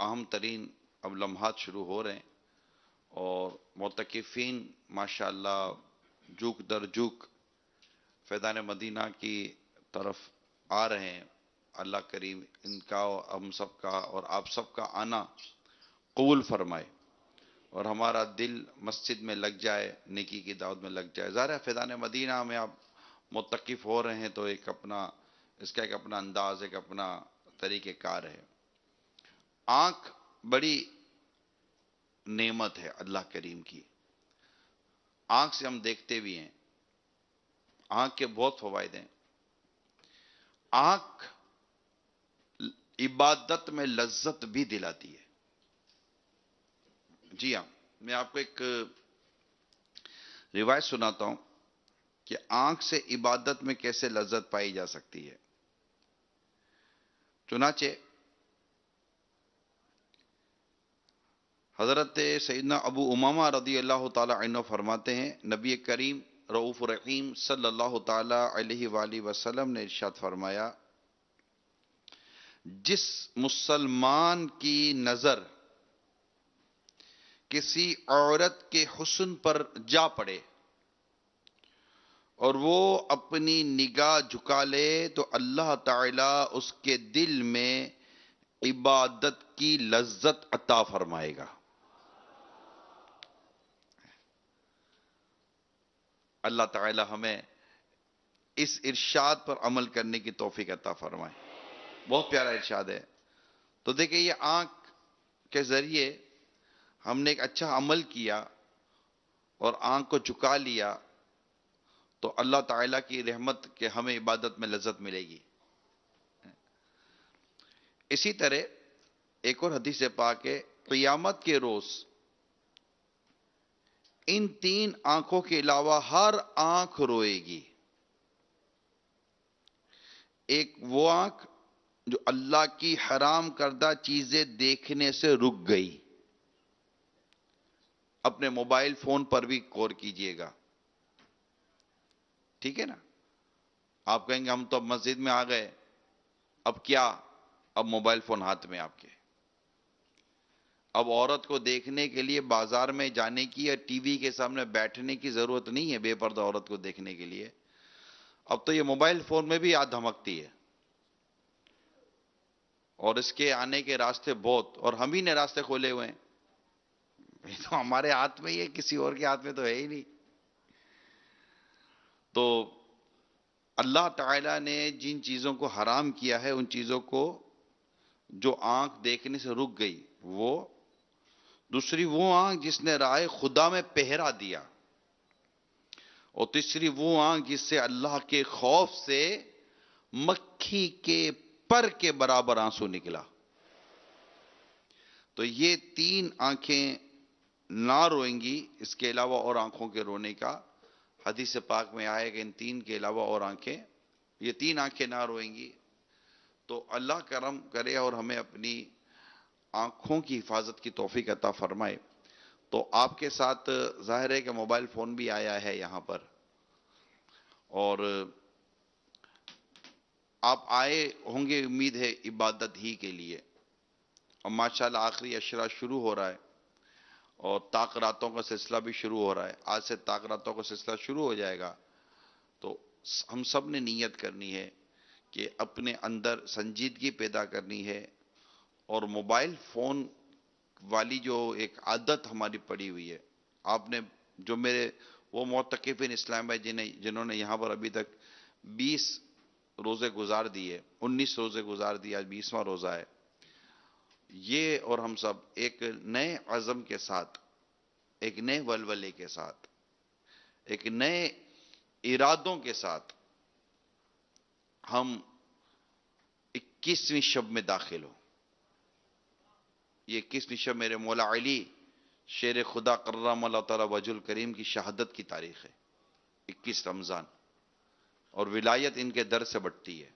اہم ترین اب لمحات شروع ہو رہے ہیں اور معتکفین ماشاءاللہ جھک در جھک فیضان مدینہ کی طرف آ رہے ہیں۔ اللہ کریم ان کا اور ہم سب کا اور آپ سب کا آنا قبول فرمائے اور ہمارا دل مسجد میں لگ جائے، نیکی کی دعوت میں لگ جائے۔ ظاہر ہے فیضان مدینہ میں آپ متقف ہو رہے ہیں تو اس کا ایک اپنا انداز، ایک اپنا طریقہ کار ہے۔ آنکھ بڑی نعمت ہے اللہ کریم کی۔ آنکھ سے ہم دیکھتے بھی ہیں، آنکھ کے بہت فوائد ہیں۔ آنکھ عبادت میں لذت بھی دلاتی ہے۔ جی ہاں، میں آپ کو ایک روایت سناتا ہوں کہ آنکھ سے عبادت میں کیسے لذت پائی جا سکتی ہے۔ چنانچہ حضرت سیدنا ابو امامہ رضی اللہ تعالی عنہ فرماتے ہیں، نبی کریم رؤوف رحیم صلی اللہ تعالی علیہ وآلہ وسلم نے ارشاد فرمایا، جس مسلمان کی نظر کسی عورت کے حسن پر جا پڑے اور وہ اپنی نگاہ جھکا لے تو اللہ تعالی اس کے دل میں عبادت کی لذت عطا فرمائے گا۔ اللہ تعالی ہمیں اس ارشاد پر عمل کرنے کی توفیق عطا فرمائے۔ بہت پیارا ارشاد ہے۔ تو دیکھیں، یہ آنکھ کے ذریعے ہم نے ایک اچھا عمل کیا اور آنکھ کو جھکا لیا تو اللہ تعالیٰ کی رحمت کہ ہمیں عبادت میں لذت ملے گی۔ اسی طرح ایک اور حدیث پاک ہے، قیامت کے روز ان تین آنکھوں کے علاوہ ہر آنکھ روئے گی۔ ایک وہ آنکھ جو اللہ کی حرام کردہ چیزیں دیکھنے سے رک گئی۔ اپنے موبائل فون پر بھی غور کیجئے گا، ٹھیک ہے نا؟ آپ کہیں گے ہم تو اب مسجد میں آ گئے، اب کیا؟ اب موبائل فون ہاتھ میں آپ کے۔ اب عورت کو دیکھنے کے لیے بازار میں جانے کی یا ٹی وی کے سامنے بیٹھنے کی ضرورت نہیں ہے بے پردہ عورت کو دیکھنے کے لیے۔ اب تو یہ موبائل فون میں بھی آنکھ دھمکتی ہے اور اس کے آنے کے راستے بہت، اور ہم ہی نے راستے کھولے ہوئے ہیں۔ یہ تو ہمارے ہاتھ میں ہی ہے، کسی اور کے ہاتھ میں تو ہے ہی نہیں۔ تو اللہ تعالیٰ نے جن چیزوں کو حرام کیا ہے، ان چیزوں کو جو آنکھ دیکھنے سے رک گئی، وہ دوسری وہ آنکھ جس نے رائے خدا میں پہرا دیا، اور تیسری وہ آنکھ جس سے اللہ کے خوف سے مکھی کے پر کے برابر آنسو نکلا۔ تو یہ تین آنکھیں نہ روئیں گی، اس کے علاوہ اور آنکھوں کے رونے کا حدیث پاک میں آئے کہ ان تین کے علاوہ اور آنکھیں، یہ تین آنکھیں نہ روئیں گی۔ تو اللہ کرم کرے اور ہمیں اپنی آنکھوں کی حفاظت کی توفیق عطا فرمائے۔ تو آپ کے ساتھ ظاہر ہے کہ موبائل فون بھی آیا ہے یہاں پر، اور آپ آئے ہوں گے امید ہے عبادت ہی کے لیے، اور ماشاءاللہ آخری اشرا شروع ہو رہا ہے اور طاق راتوں کا سلسلہ بھی شروع ہو رہا ہے۔ آج سے طاق راتوں کا سلسلہ شروع ہو جائے گا۔ تو ہم سب نے نیت کرنی ہے کہ اپنے اندر سنجیدگی پیدا کرنی ہے، اور موبائل فون والی جو ایک عادت ہماری پڑی ہوئی ہے، آپ نے جو میرے وہ معتکفین اسلام ہے جنہوں نے یہاں پر ابھی تک 20 روزے گزار دیے، 19 روزے گزار دیے، آج 20واں روزہ ہے، یہ اور ہم سب ایک نئے عزم کے ساتھ، ایک نئے ولولے کے ساتھ، ایک نئے ارادوں کے ساتھ ہم 21ویں شب میں داخل ہوں۔ یہ 21ویں شب میرے مولا علی شیر خدا کرم اللہ تعالی وجہ الکریم کی شہادت کی تاریخ ہے، 21 رمضان، اور ولایت ان کے در سے بٹتی ہے۔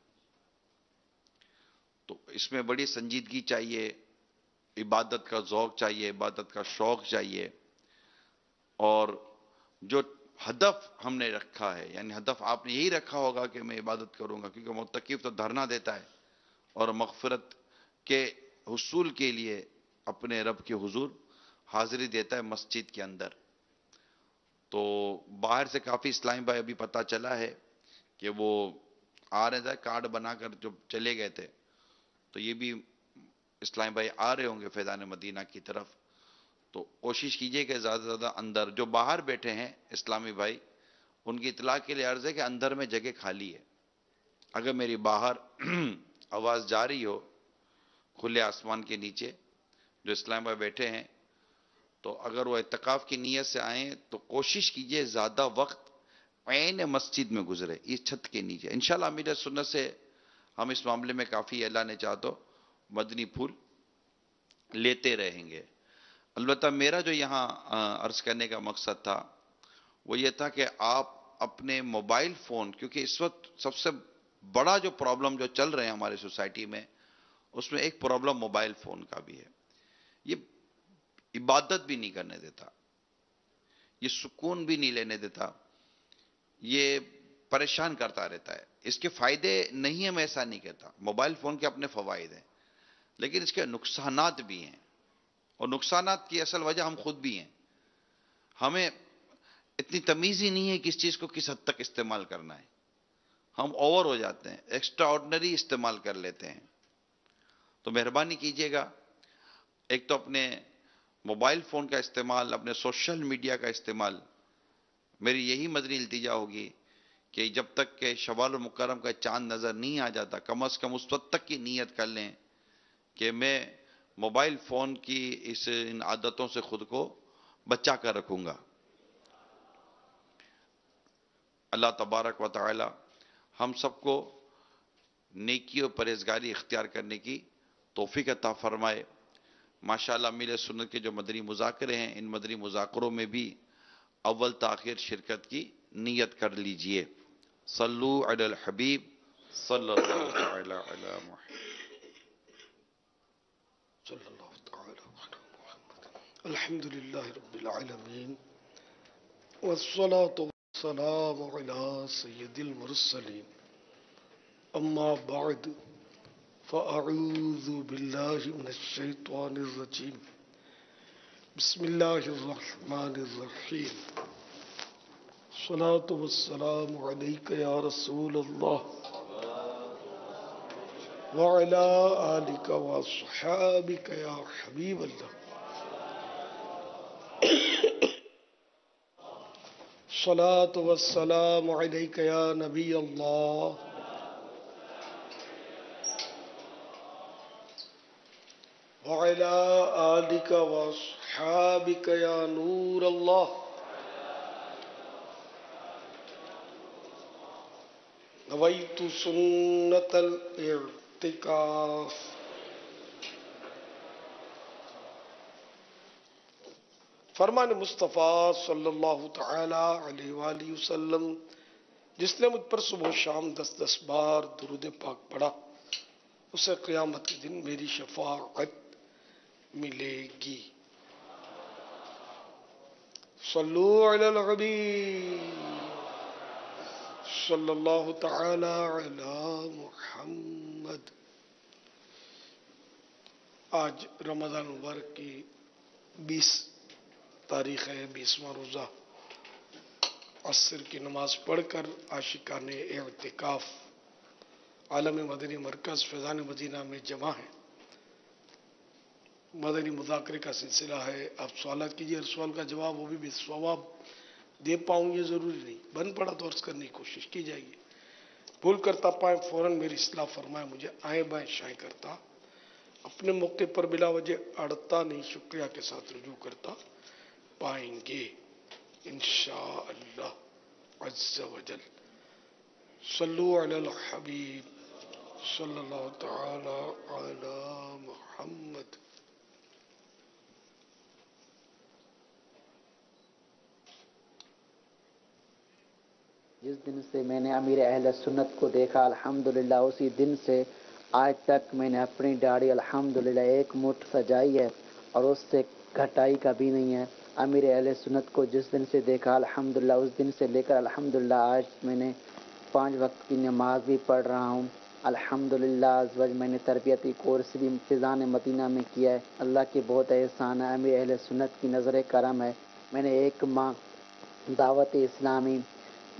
تو اس میں بڑی سنجیدگی چاہیے، عبادت کا ذوق چاہیے، عبادت کا شوق چاہیے، اور جو ہدف ہم نے رکھا ہے، یعنی ہدف آپ نے یہی رکھا ہوگا کہ میں عبادت کروں گا، کیونکہ معتکف تو دھرنا دیتا ہے اور مغفرت کے حصول کے لیے اپنے رب کے حضور حاضری دیتا ہے مسجد کے اندر. تو باہر سے کافی اسلامی بھائی ابھی پتہ چلا ہے کہ وہ آ رہے تھے کارڈ بنا کر جو چلے گئے تھے, تو یہ بھی اسلامی بھائی آ رہے ہوں گے فیضان مدینہ کی طرف. تو کوشش کیجئے کہ زیادہ سے زیادہ اندر جو باہر بیٹھے ہیں اسلامی بھائی, ان کی اطلاع کے لیے عرض ہے کہ اندر میں جگہ خالی ہے. اگر میری باہر آواز جا رہی ہو کھلے آسمان کے نیچے جو اسلام بھائی بیٹھے ہیں, تو اگر وہ اعتکاف کی نیت سے آئیں تو کوشش کیجئے زیادہ وقت عین مسجد میں گزرے, اس چھت کے نیچے. انشاءاللہ امیر سنت سے ہم اس معاملے میں کافی اللہ نے چاہ تو مدنی پھول لیتے رہیں گے. البتہ میرا جو یہاں عرض کرنے کا مقصد تھا وہ یہ تھا کہ آپ اپنے موبائل فون, کیونکہ اس وقت سب سے بڑا جو پرابلم جو چل رہے ہیں ہمارے سوسائٹی میں, اس میں ایک پرابلم موبائل فون کا بھی ہے. یہ عبادت بھی نہیں کرنے دیتا, یہ سکون بھی نہیں لینے دیتا, یہ پریشان کرتا رہتا ہے. اس کے فائدے نہیں ہیں, میں ایسا نہیں کہتا, موبائل فون کے اپنے فوائد ہیں, لیکن اس کے نقصانات بھی ہیں, اور نقصانات کی اصل وجہ ہم خود بھی ہیں. ہمیں اتنی تمیز ہی نہیں ہے کہ اس چیز کو کس حد تک استعمال کرنا ہے. ہم اوور ہو جاتے ہیں, ایکسٹرا آرڈنری استعمال کر لیتے ہیں. تو مہربانی کیجیے گا, ایک تو اپنے موبائل فون کا استعمال, اپنے سوشل میڈیا کا استعمال, میری یہی مدنی التجا ہوگی کہ جب تک کہ شوال المکرم کا چاند نظر نہیں آ جاتا, کم از کم اس وقت تک کی نیت کر لیں کہ میں موبائل فون کی ان عادتوں سے خود کو بچا کر رکھوں گا. اللہ تبارک و تعالی ہم سب کو نیکی و پرہیزگاری اختیار کرنے کی توفیق عطا فرمائے. ماشاءاللہ میل سنت کے جو مدنی مذاکرے ہیں, ان مدنی مذاکروں میں بھی اول تاخیر شرکت کی نیت کر لیجئے. صلو علی الحبیب صلی اللہ تعالی علی محمد صلی اللہ تعالی علی محمد. الحمدللہ رب العالمین والصلاة والسلام علی سید المرسلین. اما بعد فاعوذ باللہ من الشیطان الرجیم. بسم اللہ الرحمن الرحیم. الصلاة والسلام علیک یا رسول اللہ وعلى آلك وأصحابك يا حبيب الله. الصلاة والسلام عليك يا نبي الله وعلى آلك وأصحابك يا نور الله. نويت سنة الاعتكاف. فرمان مصطفیٰ صلی اللہ تعالی علیہ وآلہ وسلم, جس نے مجھ پر صبح و شام 10 بار درود پاک پڑھا, اسے قیامت کے دن میری شفاعت ملے گی. صلو علی الحبیب صلی اللہ تعالی علی محمد. آج رمضان مبارک کی 20 تاریخ ہے, 20واں روزہ. عصر کی نماز پڑھ کر عاشقان اعتکاف عالم مدنی مرکز فیضان مدینہ میں جمع ہیں. مدنی مذاکرے کا سلسلہ ہے. آپ سوالات کیجیے, ہر سوال کا جواب وہ بھی ثواب دے پاؤں یہ ضروری نہیں, بن پڑا تو عرض کرنے کی کوشش کی جائے گی. بھول کرتا پائیں فوراً میری اصلاح فرمائے, مجھے آئیں بائیں شائیں کرتا, اپنے موقع پر بلا وجہ اڑتا نہیں, شکریہ کے ساتھ رجوع کرتا پائیں گے انشاءاللہ عز و جل. صلو علی الحبیب صلی اللہ تعالی علی محمد. جس دن سے میں نے امیر اہل سنت کو دیکھا الحمدللہ, اسی دن سے آج تک میں نے اپنی داڑھی الحمدللہ 1 مٹھ سجائی ہے اور اس سے گھٹائی کبھی نہیں ہے. امیر اہل سنت کو جس دن سے دیکھا الحمدللہ, اس دن سے لے کر الحمدللہ آج میں نے 5 وقت کی نماز بھی پڑھ رہا ہوں. अल्हम्दुलिल्लाह अज़्वज मैंने तरबियती कोर्स भी फिज़ान मदीना में किया है। अल्लाह की बहुत एहसान है, अमीर अहले सुन्नत की नज़र करम है। मैंने 1 माह दावत इस्लामी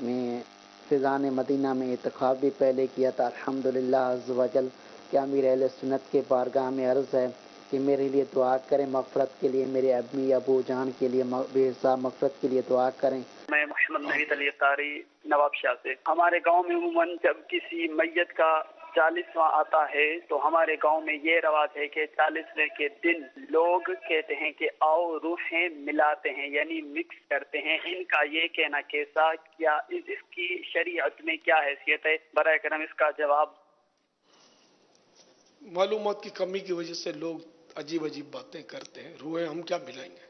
में फिज़ान मदीना में इंतखाब भी पहले किया था। अल्हम्दुलिल्लाह अज़्वजल कि अमीर अहले सुन्नत के बारगाह में अर्ज़ है कि मेरे लिए दुआ करें, मग़फ़रत के लिए, मेरे अम्मी अबू जान के लिए बेहिसाब मग़फ़रत के लिए दुआ करें। मैं मोहम्मद नहीद अली कारी नवाब शाह से। हमारे गांव में उमूमन जब किसी मैयत का 40वां आता है तो हमारे गांव में ये रवाज है कि 40वें के दिन लोग कहते हैं कि आओ रूहें मिलाते हैं, यानी मिक्स करते हैं। इनका ये कहना कैसा, क्या इसकी शरीयत में क्या हैसियत है? बराए करम इसका जवाब। मालूमात की कमी की वजह से लोग अजीब अजीब बातें करते हैं। रूहें हम क्या मिलाएंगे?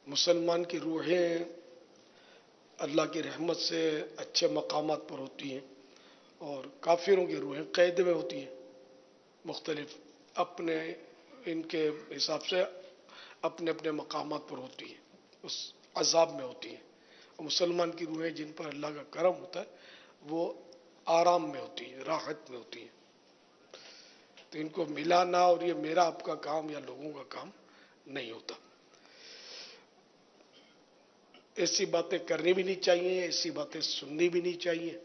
मुसलमान की रूहें अल्लाह की रहमत से अच्छे मकामात पर होती हैं और काफिरों की रूहें कैद में होती हैं, मुख्तलिफ अपने इनके हिसाब से अपने अपने मकामात पर होती हैं, उस अजाब में होती हैं। और मुसलमान की रूहें जिन पर अल्लाह का करम होता है वो आराम में होती हैं, राहत में होती हैं। तो इनको मिलाना और ये मेरा आपका काम या लोगों का काम नहीं होता। ऐसी बातें करनी भी नहीं चाहिए, ऐसी बातें सुननी भी नहीं चाहिए,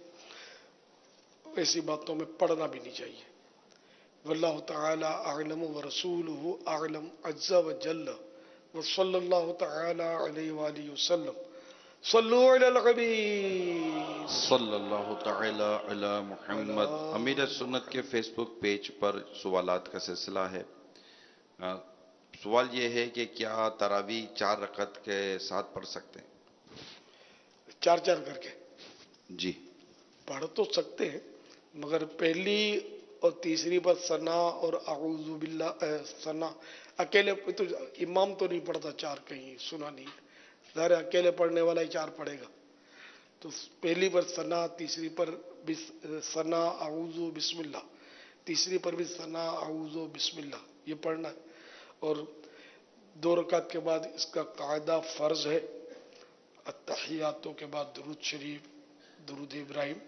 ऐसी बातों में पढ़ना भी नहीं चाहिए। वल्लाहु तआला अअलम व रसूलुहु अअलम अज़्ज़ा व जल्ल व सल्लल्लाहु तआला अलैहि व आलिहि वसल्लम। सल्लु अलल हबीब सल्लल्लाहु तआला अला मुहम्मद। अमीर सुन्नत के फेसबुक पेज पर सवालात का सिलसिला है। सवाल ये है कि क्या तरावी 4 रकत के साथ पढ़ सकते हैं? 4-4 करके जी पढ़ तो सकते हैं, मगर पहली और तीसरी पर सना और अऊज़ु बिल्लाह सना अकेले तो इमाम तो नहीं पढ़ता 4, कहीं सुना नहीं। ज़ाहिर अकेले पढ़ने वाला ही 4 पढ़ेगा। तो पहली पर सना, तीसरी पर सना अऊज़ु बिस्मिल्लाह, तीसरी पर भी सना अऊज़ु बिस्मिल्लाह, ये पढ़ना है। और 2 रकात के बाद इसका कायदा फ़र्ज है, अत्तहियातों के बाद दुरूद शरीफ, दुरूद इब्राहिम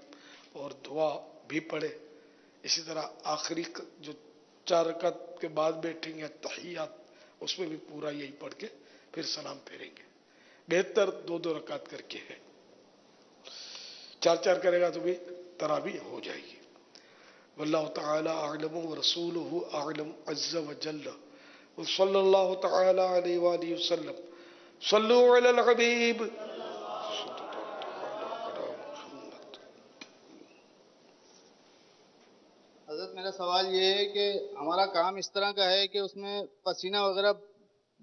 और दुआ भी पढ़े। इसी तरह आखिरी जो 4 रकात के बाद बैठेंगे अत्तहियात, उसमें भी पूरा यही पढ़ के फिर सलाम फेरेंगे। बेहतर 2-2 रकात करके है। 4-4 करेगा तो भी तरावी हो जाएगी। वल्लाहु तआला अअलम व रसूलुहु अअलम अज़्ज़ा व जल्ल व सल्लल्लाहु तआला अलैहि व आलिहि वसल्लम। सल्लु अलल हबीब। हज़रत मेरा सवाल ये है कि हमारा काम इस तरह का है कि उसमें पसीना वगैरह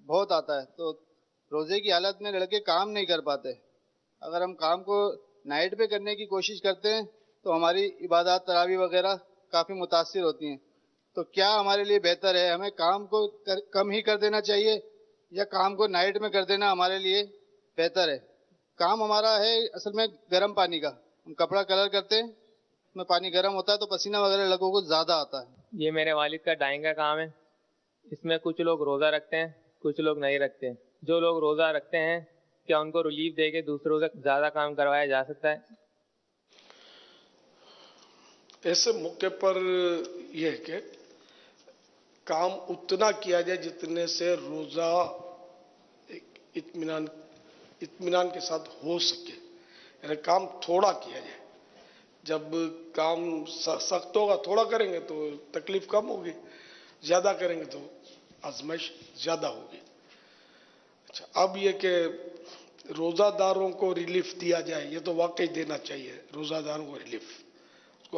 बहुत आता है, तो रोज़े की हालत में लड़के काम नहीं कर पाते। अगर हम काम को नाइट पे करने की कोशिश करते हैं तो हमारी इबादत तरावी वगैरह काफ़ी मुतासिर होती हैं। तो क्या हमारे लिए बेहतर है, हमें काम को कम ही कर देना चाहिए या काम को नाइट में कर देना हमारे लिए बेहतर है? काम हमारा है असल में गर्म पानी का, हम कपड़ा कलर करते हैं, में पानी गर्म होता है तो पसीना वगैरह लोगों को ज़्यादा आता है। ये मेरे वालिद का डाइंग का काम है। इसमें कुछ लोग रोज़ा रखते हैं, कुछ लोग नहीं रखते हैं। जो लोग रोज़ा रखते हैं क्या उनको रिलीफ दे के दूसरों से ज़्यादा काम करवाया जा सकता है? ऐसे मौके पर यह है कि काम उतना किया जाए जितने से रोज़ा इत्मीनान के साथ हो सके, यानी काम थोड़ा किया जाए। जब काम सख्त होगा थोड़ा करेंगे तो तकलीफ कम होगी, ज़्यादा करेंगे तो आजमाइश ज़्यादा होगी। अच्छा, अब ये कि रोज़ादारों को रिलीफ दिया जाए, ये तो वाकई देना चाहिए। रोज़ादारों को रिलीफ, उसको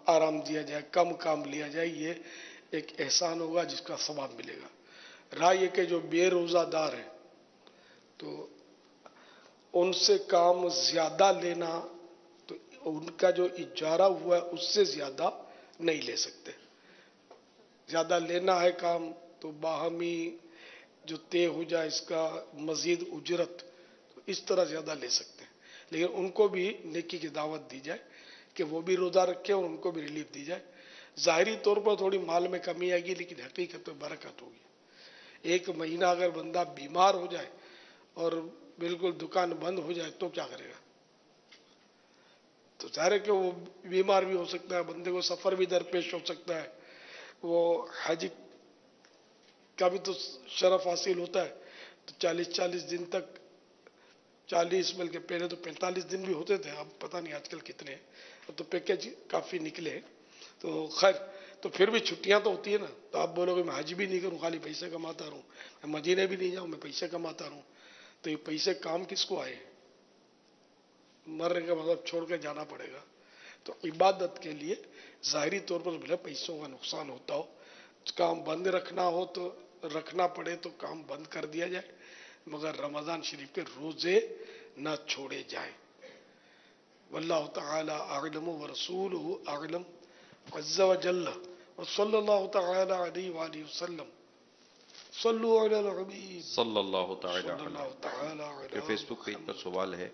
आराम दिया जाए, कम काम लिया जाए, ये एक एहसान होगा जिसका सवाब मिलेगा। राय ये कि जो बेरोज़ादार हैं तो उनसे काम ज़्यादा लेना, तो उनका जो इजारा हुआ है उससे ज़्यादा नहीं ले सकते। ज़्यादा लेना है काम तो बाहमी जो तय हो जाए इसका मज़ीद उजरत, तो इस तरह ज़्यादा ले सकते हैं। लेकिन उनको भी नेकी की दावत दी जाए कि वो भी रोज़ा रखें और उनको भी रिलीफ दी जाए। ज़ाहिरी तौर पर थोड़ी माल में कमी आएगी, लेकिन हकीकत में बरकत होगी। 1 महीना अगर बंदा बीमार हो जाए और बिल्कुल दुकान बंद हो जाए तो क्या करेगा? तो ज़ाहिर है कि वो बीमार भी हो सकता है, बंदे को सफ़र भी दरपेश हो सकता है, वो हज का भी तो शरफ हासिल होता है। तो 40-40 दिन तक, 40 बल्कि पहले तो 45 दिन भी होते थे, अब पता नहीं आजकल कितने हैं, अब तो पैकेज काफ़ी निकले। तो खैर, तो फिर भी छुट्टियां तो होती है ना। तो आप बोलोगे मैं हज भी नहीं करूं, खाली पैसे कमाता रहूं, मैं मदीने भी नहीं जाऊं, मैं पैसे कमाता रहूं, तो ये पैसे काम किसको आए? मरने का मतलब छोड़ के जाना पड़ेगा। तो इबादत के लिए ज़ाहिरी तौर पर भले पैसों का नुकसान होता हो, काम बंद रखना हो तो रखना पड़े तो काम बंद कर दिया जाए, मगर रमज़ान शरीफ के रोज़े न छोड़े जाए। वल्लाहु तआला अअलम व रसूलुहु अअलम अज़्ज़ा व जल्ल व सल्लल्लाहु तआला अलैहि व आलिहि वसल्लम। सल्लु अलल हबीब सल्लल्लाहु ताला सल्लल्लाहु तआला अलैहि। अलैहि फेसबुक पेज पर सवाल है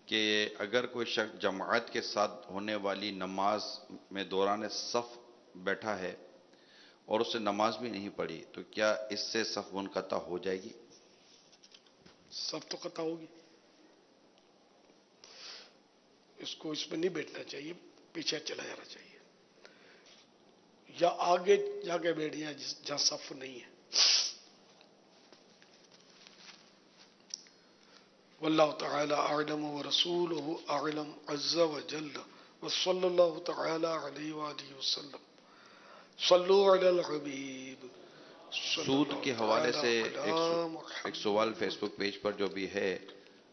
कि अगर कोई शख्स जमात के साथ होने वाली नमाज में दौरान सफ बैठा है और उससे नमाज भी नहीं पढ़ी, तो क्या इससे सफ मुनक़ता हो जाएगी? सब तो कथा होगी। इसको इसमें नहीं बैठना चाहिए, पीछे चला जाना चाहिए, या आगे जाके बैठ जाए जहां सफ नहीं है। वल्लाहु तआला अअलम व रसूलुहु अअलम अज़्ज़ा व जल्ल व सल्लल्लाहु तआला अलैहि व आलिहि वसल्लम। सल्लु अलल हबीब। सूद के हवाले से एक सवाल फेसबुक पेज पर जो भी है,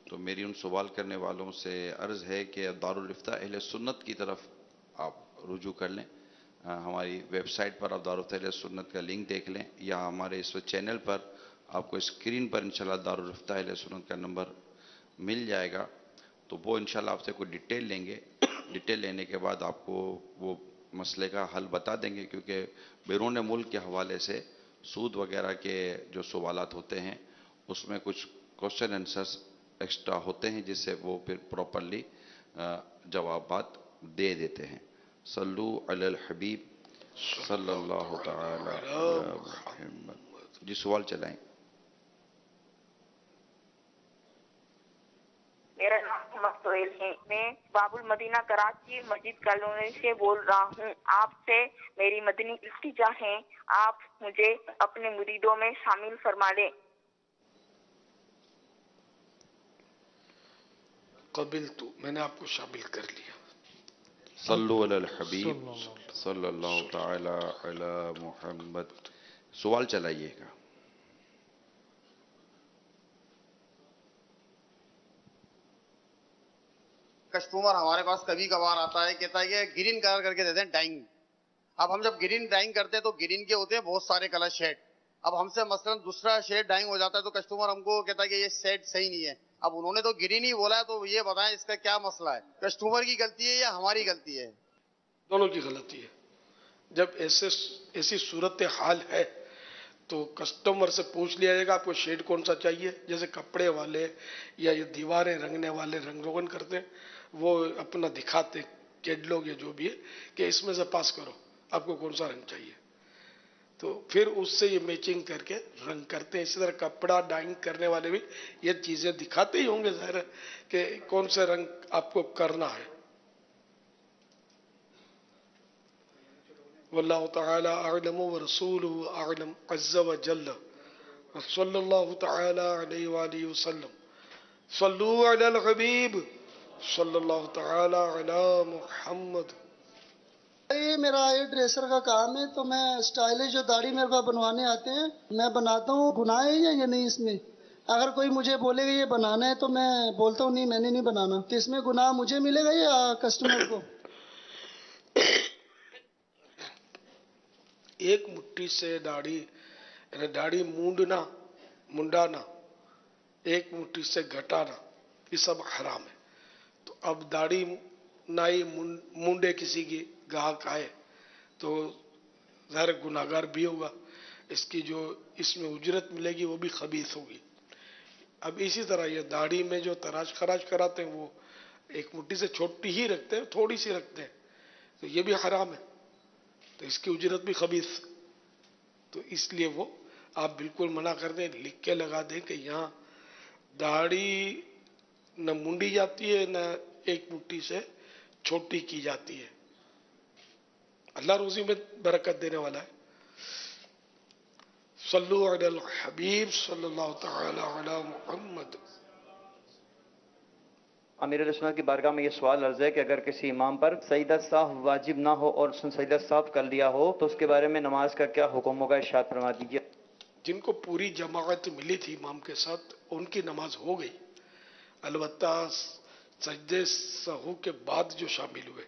तो मेरी उन सवाल करने वालों से अर्ज़ है कि दारुल इफ्ता अहले सुन्नत की तरफ आप रुजू कर लें। हमारी वेबसाइट पर आप दारुल इफ्ता अहले सुन्नत का लिंक देख लें, या हमारे इस चैनल पर आपको स्क्रीन पर इंशाल्लाह दारुल इफ्ता अहले सुन्नत का नंबर मिल जाएगा। तो वो इंशाल्लाह आपसे कोई डिटेल लेंगे, डिटेल लेने के बाद आपको वो मसले का हल बता देंगे, क्योंकि बैरून मुल्क के हवाले से सूद वगैरह के जो सवालात होते हैं उसमें कुछ क्वेश्चन आंसर्स एक्स्ट्रा होते हैं, जिससे वो फिर प्रॉपरली जवाबात दे देते हैं। सल्लु अलल हबीब सल्लल्लाहु तआला अला मुहम्मद। जी सवाल चलाएं। मेरा नाम मोहम्मद सोहेल है। मैं बाबुल मदीना कराची मस्जिद कॉलोनी से बोल रहा हूँ। आपसे मेरी मदनी इल्तिजा है, आप मुझे अपने मुरीदों में शामिल फरमा लें। क़बिलतु, मैंने आपको शामिल कर लिया। सल्लु अलल हबीब सल्लल्लाहु तआला अला मुहम्मद। सवाल चलाइएगा। कस्टमर हमारे पास कभी कभार आता है, कहता है कि ग्रीन कलर करके देते हैं डाइंग। अब हम जब ग्रीन डाइंग करते हैं तो ग्रीन के होते हैं बहुत सारे कलर शेड। अब हमसे मसलन दूसरा शेड डाइंग हो जाता है तो कस्टमर हमको कहता है कि ये शेड सही नहीं है। अब उन्होंने तो ग्रीन ही बोला है, तो ये बताएं इसका क्या मसला है? कस्टमर की गलती है या हमारी गलती है? दोनों की गलती है। जब ऐसी सूरत हाल है तो कस्टमर से पूछ लिया जाएगा आपको शेड कौन सा चाहिए। जैसे कपड़े वाले या ये दीवारें रंगने वाले रंग रोगन करते हैं, वो अपना दिखाते कैटलॉग या जो भी है कि इसमें से पास करो आपको कौन सा रंग चाहिए, तो फिर उससे ये मैचिंग करके रंग करते हैं। इसी तरह कपड़ा डाइंग करने वाले भी ये चीजें दिखाते ही होंगे ज़ाहिर है कि कौन से रंग आपको करना है। वल्लाहु तआला अअलम व रसूलुहु अअलम अज़्ज़ा व जल्ल सल्लल्लाहु तआला अलैहि व आलिहि वसल्लम। सल्लु अलल हबीब सल्लल्लाहु तआला अला मुहम्मद। ये मेरा हेयर ड्रेसर का काम है, तो मैं स्टाइलिश जो दाढ़ी मेरे को बनवाने आते हैं मैं बनाता हूँ। गुनाह है या नहीं इसमें? अगर कोई मुझे बोलेगा ये बनाना है तो मैं बोलता हूँ नहीं मैंने नहीं बनाना, तो इसमें गुनाह मुझे मिलेगा या कस्टमर को? एक मुट्ठी से दाढ़ी यानी दाढ़ी मुंडाना, एक मुट्ठी से घटाना, ये सब हराम है। तो अब दाढ़ी नाई मुंडे किसी की गाहक आए तो ज़ाहिर गुनाहगार भी होगा, इसकी जो इसमें उजरत मिलेगी वो भी खबीस होगी। अब इसी तरह ये दाढ़ी में जो तराश खराज कराते हैं वो एक मुट्ठी से छोटी ही रखते हैं, थोड़ी सी रखते हैं, तो ये भी हराम है, तो इसकी उजरत भी खबीस। तो इसलिए वो आप बिल्कुल मना कर दें, लिख के लगा दें कि यहाँ दाढ़ी न मुंडी जाती है न एक मुट्ठी से छोटी की जाती है। अल्लाह रोजी में बरकत देने वाला है। सल्लु अलल हबीब सल्लल्लाहु तआला अला मुहम्मद। अमीर सुन्नत की बारगाह में ये सवाल अर्ज है कि अगर किसी इमाम पर सजदा साहब वाजिब ना हो और उसने सजदा साहब कर लिया हो तो उसके बारे में नमाज का क्या हुक्म होगा, इरशाद फरमा दीजिए। जिनको पूरी जमात मिली थी इमाम के साथ उनकी नमाज हो गई, अलबत्ता सजदे सहू के बाद जो शामिल हुए,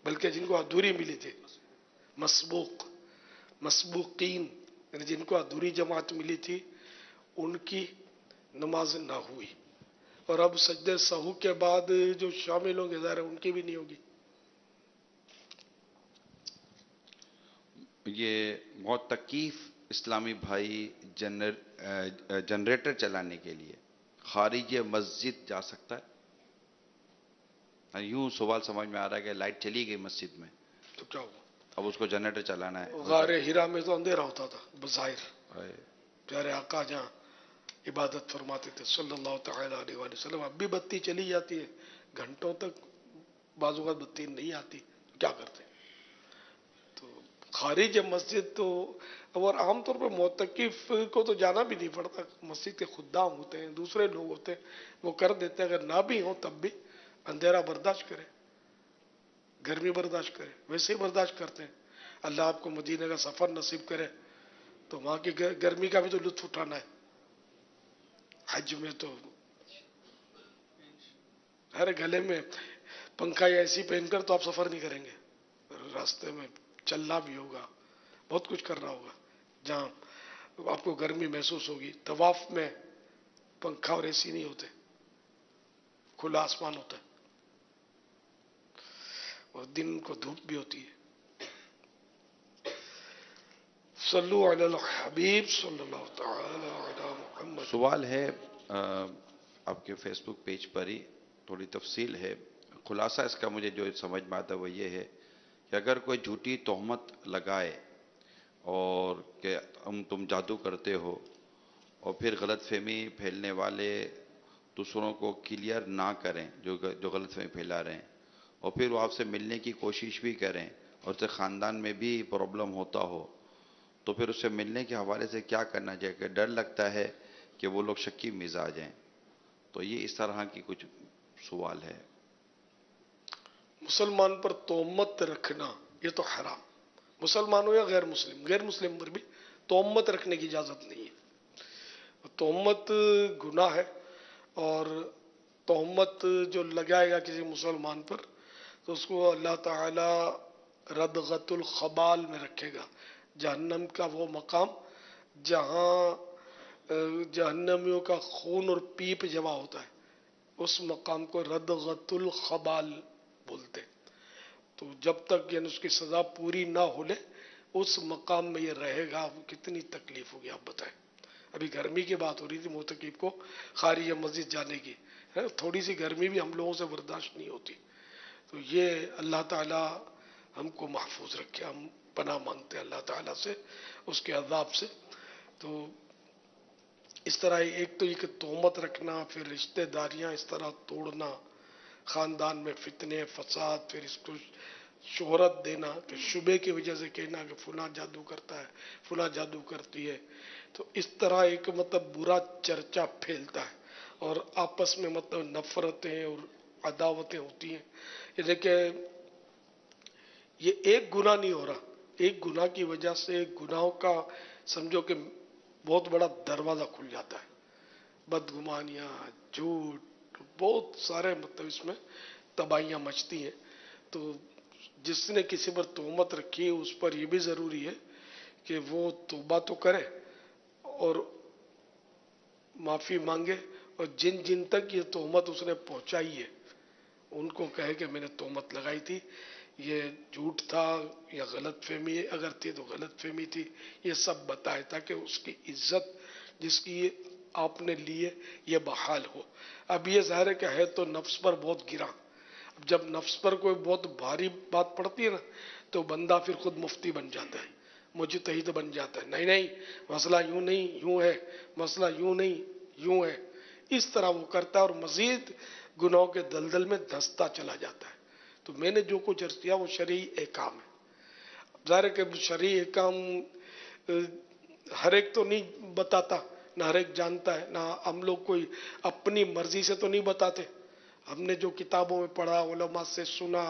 बल्कि जिनको अधूरी मिली थी, मसबूकीन यानी जिनको अधूरी जमात मिली थी उनकी नमाज ना हुई। और अब सजदे सहू के बाद जो शामिल होंगे ज़ाहिर है उनकी भी नहीं होगी। ये मोतकीफ इस्लामी भाई जनरेटर चलाने के लिए खारिज मस्जिद जा सकता है? यूं सवाल समझ में आ रहा है कि लाइट चली गई मस्जिद में तो क्या हुआ, अब उसको जनरेटर चलाना है। गारे हिरा में तो अंधेरा होता था बज़ाहिर, प्यारे आका जहाँ इबादत फरमाते थे सल्लल्लाहु तआला अलैहि वसल्लम, अब भी बत्ती चली जाती है घंटों तक, बाजू का बत्ती नहीं आती, क्या करते? तो खारिज मस्जिद तो, और आमतौर पर मोतकिफ को तो जाना भी नहीं पड़ता, मस्जिद के खुद्दाम होते हैं, दूसरे लोग होते हैं, वो कर देते हैं। अगर ना भी हो तब भी अंधेरा बर्दाश्त करे, गर्मी बर्दाश्त करे, वैसे ही बर्दाश्त करते हैं। अल्लाह आपको मदीने का सफर नसीब करे तो वहां की गर्मी का भी तो लुत्फ उठाना है। हज में तो हर गले में पंखा या ऐसी पहनकर तो आप सफर नहीं करेंगे, रास्ते में चलना भी होगा, बहुत कुछ करना होगा जहां आपको गर्मी महसूस होगी। तवाफ में पंखा और एसी नहीं होते, खुला आसमान होता है और दिन को धूप भी होती है। सल्लु अलल हबीब सल्लल्लाहु तआला अला मुहम्मद। सवाल है आपके फेसबुक पेज पर ही, थोड़ी तफसील है, खुलासा इसका मुझे जो समझ में आता है वो ये है कि अगर कोई झूठी तोहमत लगाए और कि तुम जादू करते हो और फिर गलतफहमी फैलने वाले दूसरों को क्लियर ना करें जो गलतफहमी फैला रहे हैं, और फिर वो आपसे मिलने की कोशिश भी करें और उससे ख़ानदान में भी प्रॉब्लम होता हो, तो फिर उससे मिलने के हवाले से क्या करना चाहिए? कि डर लगता है कि वो लोग शक्की मिजाज हैं। तो ये इस तरह की कुछ सवाल है। मुसलमान पर तोहमत रखना ये तो हराम, मुसलमान हो या गैर मुस्लिम पर भी तोहमत रखने की इजाजत नहीं है। तोहमत गुनाह है और तोहमत जो लगाएगा किसी मुसलमान पर तो उसको अल्लाह ताला रदगतुल खबाल में रखेगा, जहन्नम का वो मकाम जहां जहन्नमियों का खून और पीप जमा होता है, उस मकाम को रदगतुल खबाल बोलते। तो जब तक यानी उसकी सजा पूरी ना हो ले उस मकाम में ये रहेगा, कितनी तकलीफ होगी आप बताएं। अभी गर्मी की बात हो रही थी मोतकीब को खारिज मस्जिद जाने की, है थोड़ी सी गर्मी भी हम लोगों से बर्दाश्त नहीं होती। तो ये अल्लाह ताला हमको महफूज रखे, हम पनाह मांगते हैं अल्लाह ताला से उसके अजाब से। तो इस तरह एक तो ये कि तोहमत रखना, फिर रिश्तेदारियां इस तरह तोड़ना, खानदान में फितने फसाद, फिर इसको शोहरत देना कि शुबे की वजह से कहना कि फुला जादू करता है, फुला जादू करती है। तो इस तरह एक मतलब बुरा चर्चा फैलता है और आपस में मतलब नफरतें और अदावतें होती हैं। ये देखिए ये एक गुनाह नहीं हो रहा, एक गुनाह की वजह से गुनाहों का समझो कि बहुत बड़ा दरवाजा खुल जाता है, बदगुमानियां, झूठ, बहुत सारे मतलब इसमें तबाहियां मचती हैं। तो जिसने किसी पर तोहमत रखी है उस पर यह भी जरूरी है कि वो तौबा तो करे और माफी मांगे, और जिन जिन तक ये तोहमत उसने पहुंचाई है उनको कहे कि मैंने तोहमत लगाई थी, ये झूठ था या गलत फहमी अगर थी तो गलत फहमी थी, ये सब बताए ताकि उसकी इज्जत जिसकी आपने लिए ये बहाल हो। अब ये ज़ाहिर है कि है तो नफ्स पर बहुत गिरा, अब जब नफ्स पर कोई बहुत भारी बात पड़ती है ना तो बंदा फिर खुद मुफ्ती बन जाता है, मुजतहिद बन जाता है। नहीं नहीं मसला यूं नहीं यूं है, मसला यूं नहीं यूं है, इस तरह वो करता है और मजीद गुनाहों के दलदल में धंसता चला जाता है। تو میں نے جو کچھ عرض کیا وہ شرعی احکام ہے. ظاہر ہے کہ شرعی احکام ہر ایک تو نہیں بتاتا، نہ ہر ایک جانتا ہے، نہ ہم لوگ کوئی اپنی مرضی سے تو نہیں بتاتے. ہم نے جو کتابوں میں پڑھا، علماء سے سنا،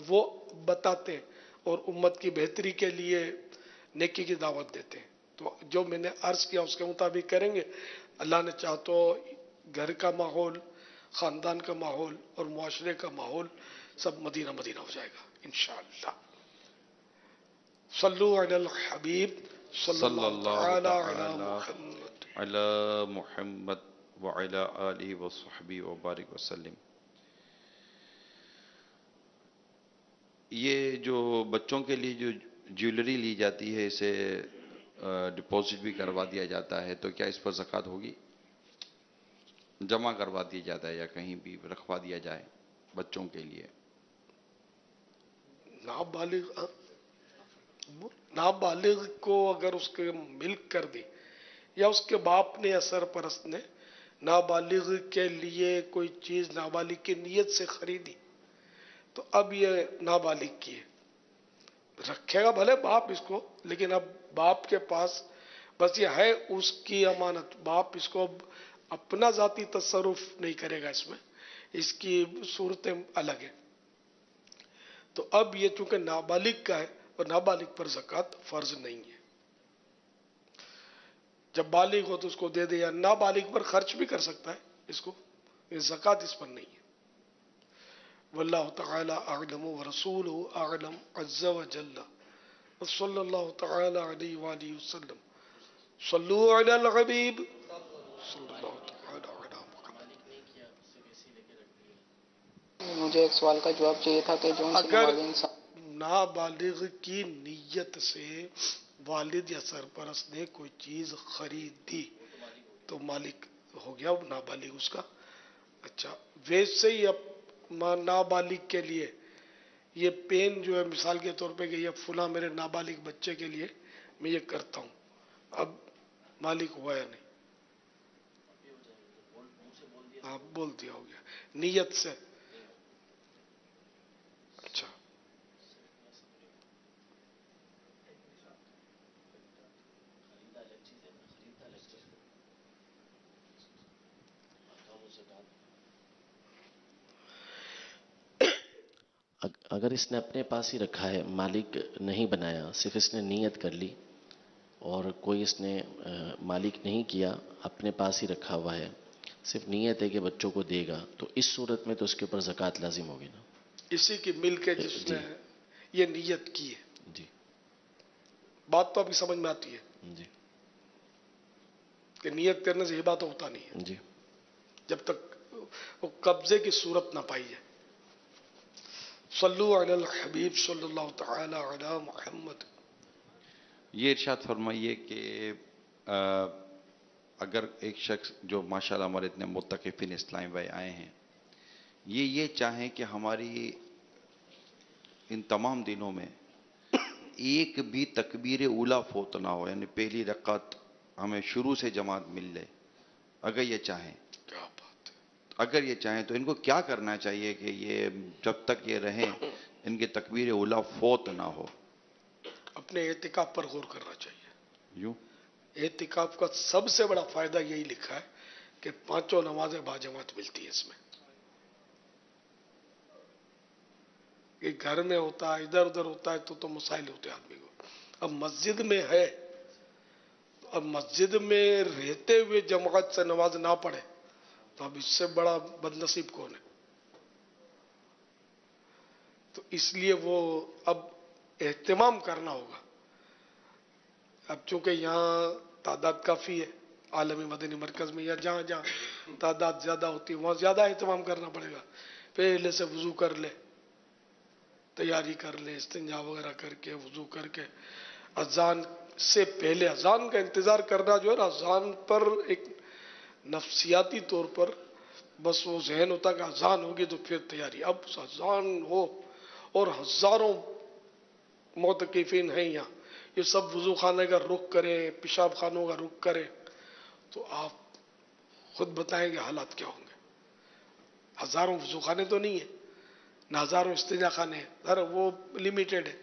وہ بتاتے ہیں اور امت کی بہتری کے لیے نیکی کی دعوت دیتے ہیں. تو جو میں نے عرض کیا اس کے مطابق کریں گے. اللہ نے چاہ تو گھر کا ماحول، خاندان کا ماحول اور معاشرے کا ماحول سب مدینہ مدینہ ہو جائے گا انشاءاللہ. صلو علی الحبیب صلی صلی اللہ اللہ تعالی علی تعالی محمد. علی محمد وعلی آلہ وصحبہ وبارک وسلم. یہ جو بچوں کے لیے جو جیولری لی جاتی ہے اسے ڈپازٹ بھی کروا دیا جاتا ہے، تو کیا اس پر زکوٰۃ ہوگی؟ جمع کروا دیا جاتا ہے یا کہیں بھی رکھوا دیا جائے بچوں کے لیے؟ نابالغ کو اگر اس کے ملک کر دی یا اس کے باپ نے یا سرپرست نے نابالغ کے لیے کوئی چیز نابالغ کی نیت سے خریدی تو اب یہ نابالغ کی ہے. رکھے گا بھلے باپ اس کو، لیکن اب باپ کے پاس بس یہ ہے اس کی امانت. باپ اس کو اب اپنا ذاتی تصرف نہیں کرے گا، اس میں اس کی صورتیں الگ ہیں. تو اب یہ چونکہ نابالغ کا ہے اور نابالغ پر زکوٰۃ فرض نہیں ہے. جب بالغ ہو تو اس کو دے دے، یا نابالغ پر خرچ بھی کر سکتا ہے اس کو، زکوٰۃ اس پر نہیں ہے. واللہ تعالی اعلم ورسولہ اعلم عز وجل وصلی اللہ تعالی علیہ وآلہ وسلم. صلو علی الحبیب صلی اللہ تعالی علی محمد. مجھے ایک سوال کا جواب چاہیے تھا کہ جو اگر نابالغ کی نیت سے والد یا سرپرست نے کوئی چیز خریدی تو مالک ہو گیا نابالغ اس کا. اچھا، ویسے ہی اب نابالغ کے لیے یہ پین جو ہے مثال کے طور پہ کہ یہ فلاں میرے نابالغ بچے کے لیے میں یہ کرتا ہوں، اب مالک ہوا یا نہیں؟ آپ بول دیا ہو گیا نیت سے. اچھا، اگر اس نے اپنے پاس ہی رکھا ہے، مالک نہیں بنایا، صرف اس نے نیت کر لی اور کوئی اس نے مالک نہیں کیا، اپنے پاس ہی رکھا ہوا ہے، صرف نیت ہے کہ بچوں کو دے گا، تو اس صورت میں تو اس کے اوپر زکوٰۃ لازم ہوگی نا؟ اسی کی مل کے جس نے یہ نیت کی ہے. جی بات تو ابھی سمجھ میں آتی ہے جی کہ نیت کرنے سے یہ بات ہوتا نہیں ہے جی. جب تک وہ قبضے کی صورت نہ پائی جائے. صلو علی الحبیب صلی اللہ تعالی علی محمد. یہ ارشاد فرمائیے کہ اگر ایک شخص جو ماشاءاللہ ہمارے اتنے متقفین اسلامی بھائی آئے ہیں، یہ چاہیں کہ ہماری ان تمام دنوں میں ایک بھی تکبیر اولا فوت نہ ہو، یعنی پہلی رکعت ہمیں شروع سے جماعت مل لے، اگر یہ چاہیں، کیا بات ہے. اگر یہ چاہیں تو ان کو کیا کرنا چاہیے کہ یہ جب تک یہ رہیں ان کی تکبیر اولا فوت نہ ہو؟ اپنے اعتکاف پر غور کرنا چاہیے. یوں اعتکاف کا سب سے بڑا فائدہ یہی لکھا ہے کہ پانچوں نمازیں باجماعت ملتی ہے. اس میں کہ گھر میں ہوتا ہے، ادھر ادھر ہوتا ہے تو مسائل ہوتے ہیں آدمی کو. اب مسجد میں ہے، اب مسجد میں رہتے ہوئے جماعت سے نماز نہ پڑھے تو اب اس سے بڑا بد نصیب کون ہے؟ تو اس لیے وہ اب اہتمام کرنا ہوگا. اب چونکہ یہاں تعداد کافی ہے عالمی مدنی مرکز میں، یا جہاں جہاں تعداد زیادہ ہوتی ہے وہاں زیادہ اہتمام کرنا پڑے گا. پہلے سے وضو کر لے، تیاری کر لے، استنجا وغیرہ کر کے وضو کر کے اذان سے پہلے، اذان کا انتظار کرنا جو ہے نا، اذان پر ایک نفسیاتی طور پر بس وہ ذہن ہوتا کہ اذان ہوگی تو پھر تیاری. اب اذان ہو اور ہزاروں معتکفین ہیں یہاں، یہ سب وضو خانے کا رخ کریں، پیشاب خانوں کا رخ کریں، تو آپ خود بتائیں کہ حالات کیا ہوں گے. ہزاروں وضو خانے تو نہیں ہیں हजारों इस्तिंजा खाने हैं, सर वो लिमिटेड है।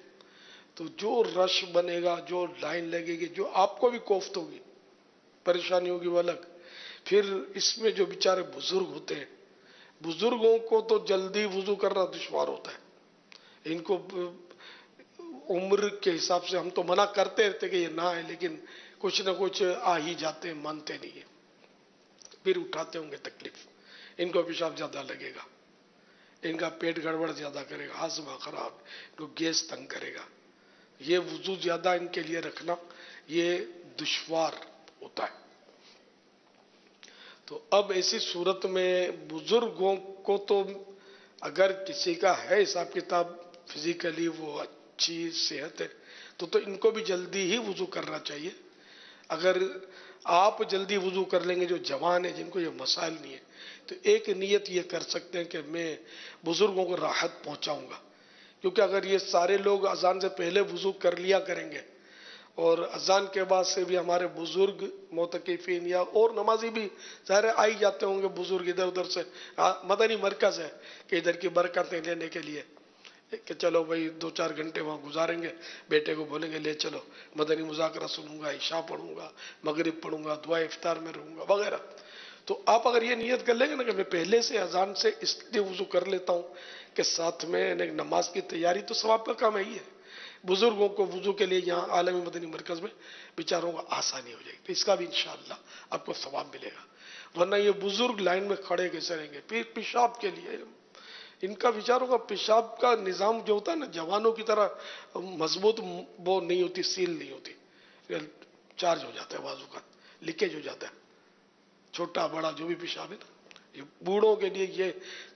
तो जो रश बनेगा, जो लाइन लगेगी, जो आपको भी कोफ्त होगी, परेशानी होगी वो अलग। फिर इसमें जो बेचारे बुजुर्ग होते हैं, बुजुर्गों को तो जल्दी वुजू करना दुश्वार होता है। इनको उम्र के हिसाब से हम तो मना करते रहते कि ये ना है, लेकिन कुछ ना कुछ आ ही जाते हैं, मानते नहीं है, फिर उठाते होंगे तकलीफ। इनको पेशाब ज्यादा लगेगा, इनका पेट गड़बड़ ज्यादा करेगा, हाजमा खराब, इनको गैस तंग करेगा। ये वुजू ज्यादा इनके लिए रखना ये दुश्वार होता है। तो अब ऐसी सूरत में बुजुर्गों को तो अगर किसी का है हिसाब किताब, फिजिकली वो अच्छी सेहत है, तो इनको भी जल्दी ही वुजू करना चाहिए। अगर आप जल्दी वुजू कर लेंगे, जो जवान है जिनको ये मसाइल नहीं है, तो एक नियत ये कर सकते हैं कि मैं बुजुर्गों को राहत पहुंचाऊंगा। क्योंकि अगर ये सारे लोग अजान से पहले वुजू कर लिया करेंगे और अजान के बाद से भी हमारे बुजुर्ग मोतकिफिन या और नमाजी भी सारे आ ही जाते होंगे, बुजुर्ग इधर उधर से, मदनी मरकज है कि इधर की बरकतें लेने के लिए कि चलो भाई 2-4 घंटे वहां गुजारेंगे, बेटे को बोलेंगे ले चलो मदनी मुजाकरा सुनूंगा, इशा पढ़ूंगा, मगरिब पढ़ूंगा, दुआ इफ्तार में रहूंगा वगैरह। तो आप अगर ये नियत कर लेंगे ना कि मैं पहले से अजान से इसलिए वुजू कर लेता हूँ कि साथ में नमाज की तैयारी, तो सवाब का काम यही है। बुजुर्गों को वुजू के लिए यहाँ आलमी मदनी मरकज में बेचारों को आसानी हो जाएगी, तो इसका भी इंशाअल्लाह आपको सवाब मिलेगा। वरना ये बुजुर्ग लाइन में खड़े कैसे रहेंगे, फिर पेशाब के लिए इनका बेचारों का पेशाब का निजाम जो होता है ना, जवानों की तरह मजबूत वो नहीं होती, सील नहीं होती, चार्ज हो जाता है, बाजू का लीकेज हो जाता है, छोटा बड़ा जो भी पेशाब है ना। ये बूढ़ों के लिए ये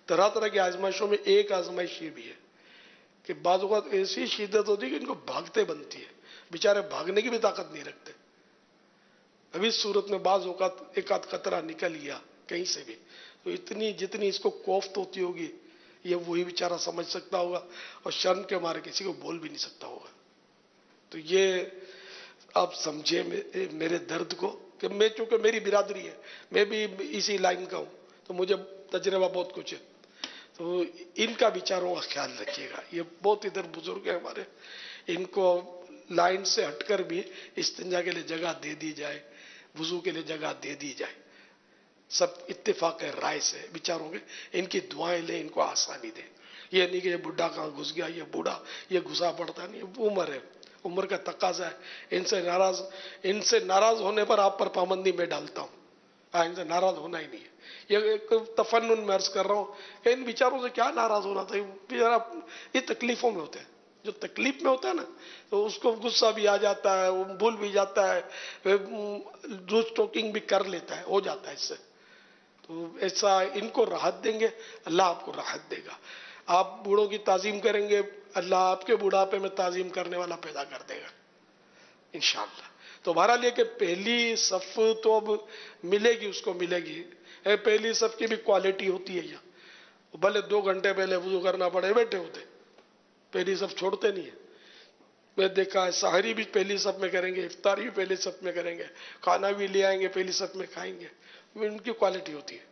तरह तरह की आजमाइशों में एक आजमाइश ये भी है कि बाजू का ऐसी शिद्दत होती है कि इनको भागते बनती है, बेचारे भागने की भी ताकत नहीं रखते। अभी सूरत में बाज औकात एक आध कतरा निकल गया कहीं से भी, तो इतनी जितनी इसको कोफ्त होती होगी ये वही बेचारा समझ सकता होगा, और शर्म के मारे किसी को बोल भी नहीं सकता होगा। तो ये आप समझे मेरे दर्द को कि मैं, चूंकि मेरी बिरादरी है, मैं भी इसी लाइन का हूं, तो मुझे तजर्बा बहुत कुछ है। तो इनका विचारों का ख्याल रखिएगा। ये बहुत इधर बुजुर्ग है हमारे, इनको लाइन से हटकर भी इस्तिंजा के लिए जगह दे दी जाए, वुजू के लिए जगह दे दी जाए, सब इत्तेफाक राय से विचारों के, इनकी दुआएं लें, इनको आसानी दें। ये नहीं कि ये बुढ़ा कहाँ घुस गया, ये बूढ़ा ये घुसा पड़ता नहीं, उम्र है, उम्र का तकाजा है। इनसे नाराज होने पर आप पर पाबंदी में डालता हूं, इनसे नाराज होना ही नहीं है। ये एक तफन्नुन में अर्ज कर रहा हूं कि इन विचारों से क्या नाराज होना था, बेचारा ये तकलीफों में होते हैं। जो तकलीफ में होता है ना, तो उसको गुस्सा भी आ जाता है, वो भूल भी जाता है, रूज टोकिंग भी कर लेता है, हो जाता है इससे। तो ऐसा इनको राहत देंगे, अल्लाह आपको राहत देगा। आप बूढ़ों की ताजीम करेंगे, अल्लाह आपके बुढ़ापे में ताजीम करने वाला पैदा कर देगा इंशाअल्लाह। तो बहरहाल ये कि पहली सफ तो अब मिलेगी, उसको मिलेगी। पहली सफ की भी क्वालिटी होती है, यहाँ भले 2 घंटे पहले वुजू करना पड़े, बैठे होते, पहली सफ छोड़ते नहीं है। मैं देखा है सहरी भी पहली सफ में करेंगे, इफ्तारी भी पहली सफ में करेंगे, खाना भी ले आएंगे पहली सफ में खाएंगे, उनकी क्वालिटी होती है।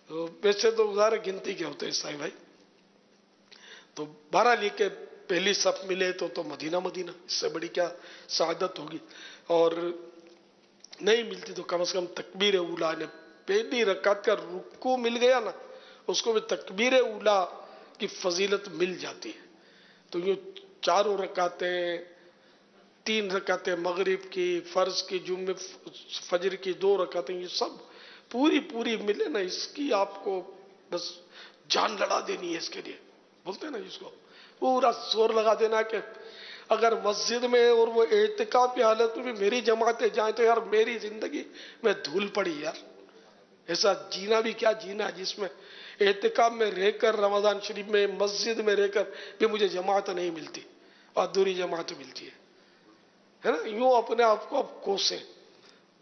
तो वैसे तो उदाहरण गिनती के होते हैं साईं भाई। तो बहरहाल ये कि पहली सफ मिले तो मदीना मदीना, इससे बड़ी क्या सआदत होगी। और नहीं मिलती तो कम से कम तकबीर उला ने पहली रकात का रुकू मिल गया ना, उसको भी तकबीर उला की फजीलत मिल जाती है। तो ये 4 रकातें, 3 रकातें मगरिब की, फर्ज की, जुम्मे फजर की 2 रकातें, ये सब पूरी पूरी मिले ना, इसकी आपको बस जान लड़ा देनी है। इसके लिए बोलते हैं ना, इसको पूरा जोर लगा देना कि अगर मस्जिद में और वो एहतिकाफ की हालत में भी मेरी जमातें जाए तो यार मेरी जिंदगी में धूल पड़ी यार। ऐसा जीना भी क्या जीना जिसमें एहतिकाफ में रहकर, रमजान शरीफ में मस्जिद में रहकर भी मुझे जमात नहीं मिलती, अधूरी जमात मिलती है ना। यूं अपने आप को अब कोसें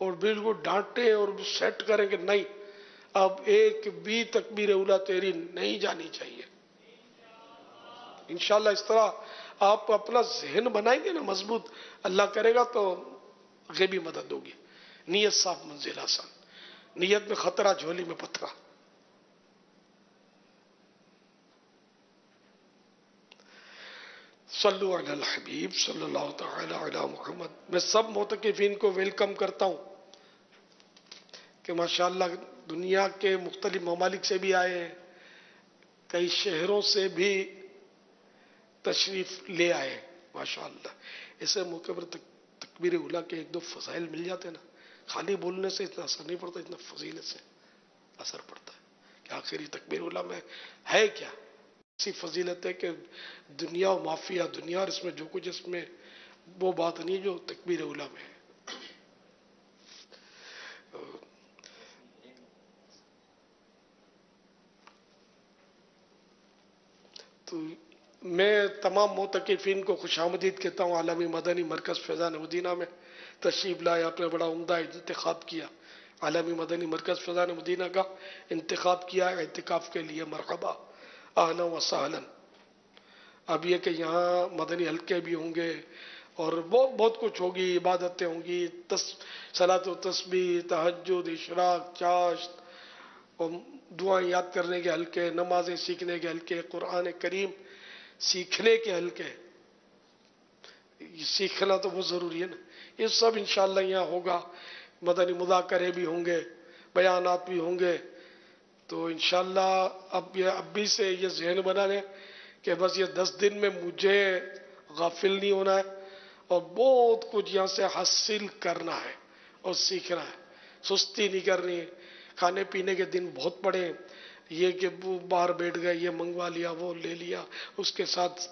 और बिल्कुल डांटे और सेट करें कि नहीं, अब एक भी तकबीर उला तेरी नहीं जानी चाहिए। इंशाल्लाह इस तरह आप अपना जहन बनाएंगे ना मजबूत, अल्लाह करेगा तो गैबी मदद होगी। नियत साफ मंजिल आसान, नियत में खतरा झोली में पत्थरा। सल्लु अलल हबीब सल्लल्लाहु तआला अला मुहम्मद। मैं सब मोतकिफीन को वेलकम करता हूँ कि माशाअल्लाह दुनिया के मुख्तलिफ ममालिक से भी आए हैं, कई शहरों से भी तशरीफ ले आए माशाअल्लाह। ऐसे मौके पर तकबीर उला के एक दो फजाइल मिल जाते हैं ना, खाली बोलने से इतना असर नहीं पड़ता, इतना फजीलत से असर पड़ता है कि आखिरी तकबीर उला में है क्या। ऐसी फजीलत है कि दुनिया और माफिया दुनिया और इसमें जो कुछ इसमें वो बात नहीं जो तकबीर उला में है। तो मैं तमाम मोतकिफीन को खुशामदीद कहता हूँ। आलमी मदनी मरकज़ फैज़ान मदीना में तशरीफ लाए, आपने बड़ा उम्दा इंतखाब किया। आलमी मदनी मरकज़ फैज़ान मदीना का इंतखाब किया है एतिकाफ के लिए, मरहबा आहलन व सहलन। अब ये कि यहाँ मदनी हल्के भी होंगे और बहुत कुछ होगी, इबादतें होंगी, सलात व तस्बीह, तहज्जुद, इशराक, चाश्त और दुआएं याद करने के हल्के, नमाजें सीखने के हल्के, कुरान करीम सीखने के हल्के। सीखना तो बहुत ज़रूरी है ना, ये सब इंशाअल्लाह यहाँ होगा। मदनी मुज़ाकरे भी होंगे, बयानात भी होंगे। तो इंशाअल्लाह अब भी से ये ज़हन बना लें कि बस ये 10 दिन में मुझे गाफिल नहीं होना है और बहुत कुछ यहाँ से हासिल करना है और सीखना है। सुस्ती नहीं करनी है। खाने पीने के दिन बहुत पड़े, ये कि बाहर बैठ गए, ये मंगवा लिया, वो ले लिया, उसके साथ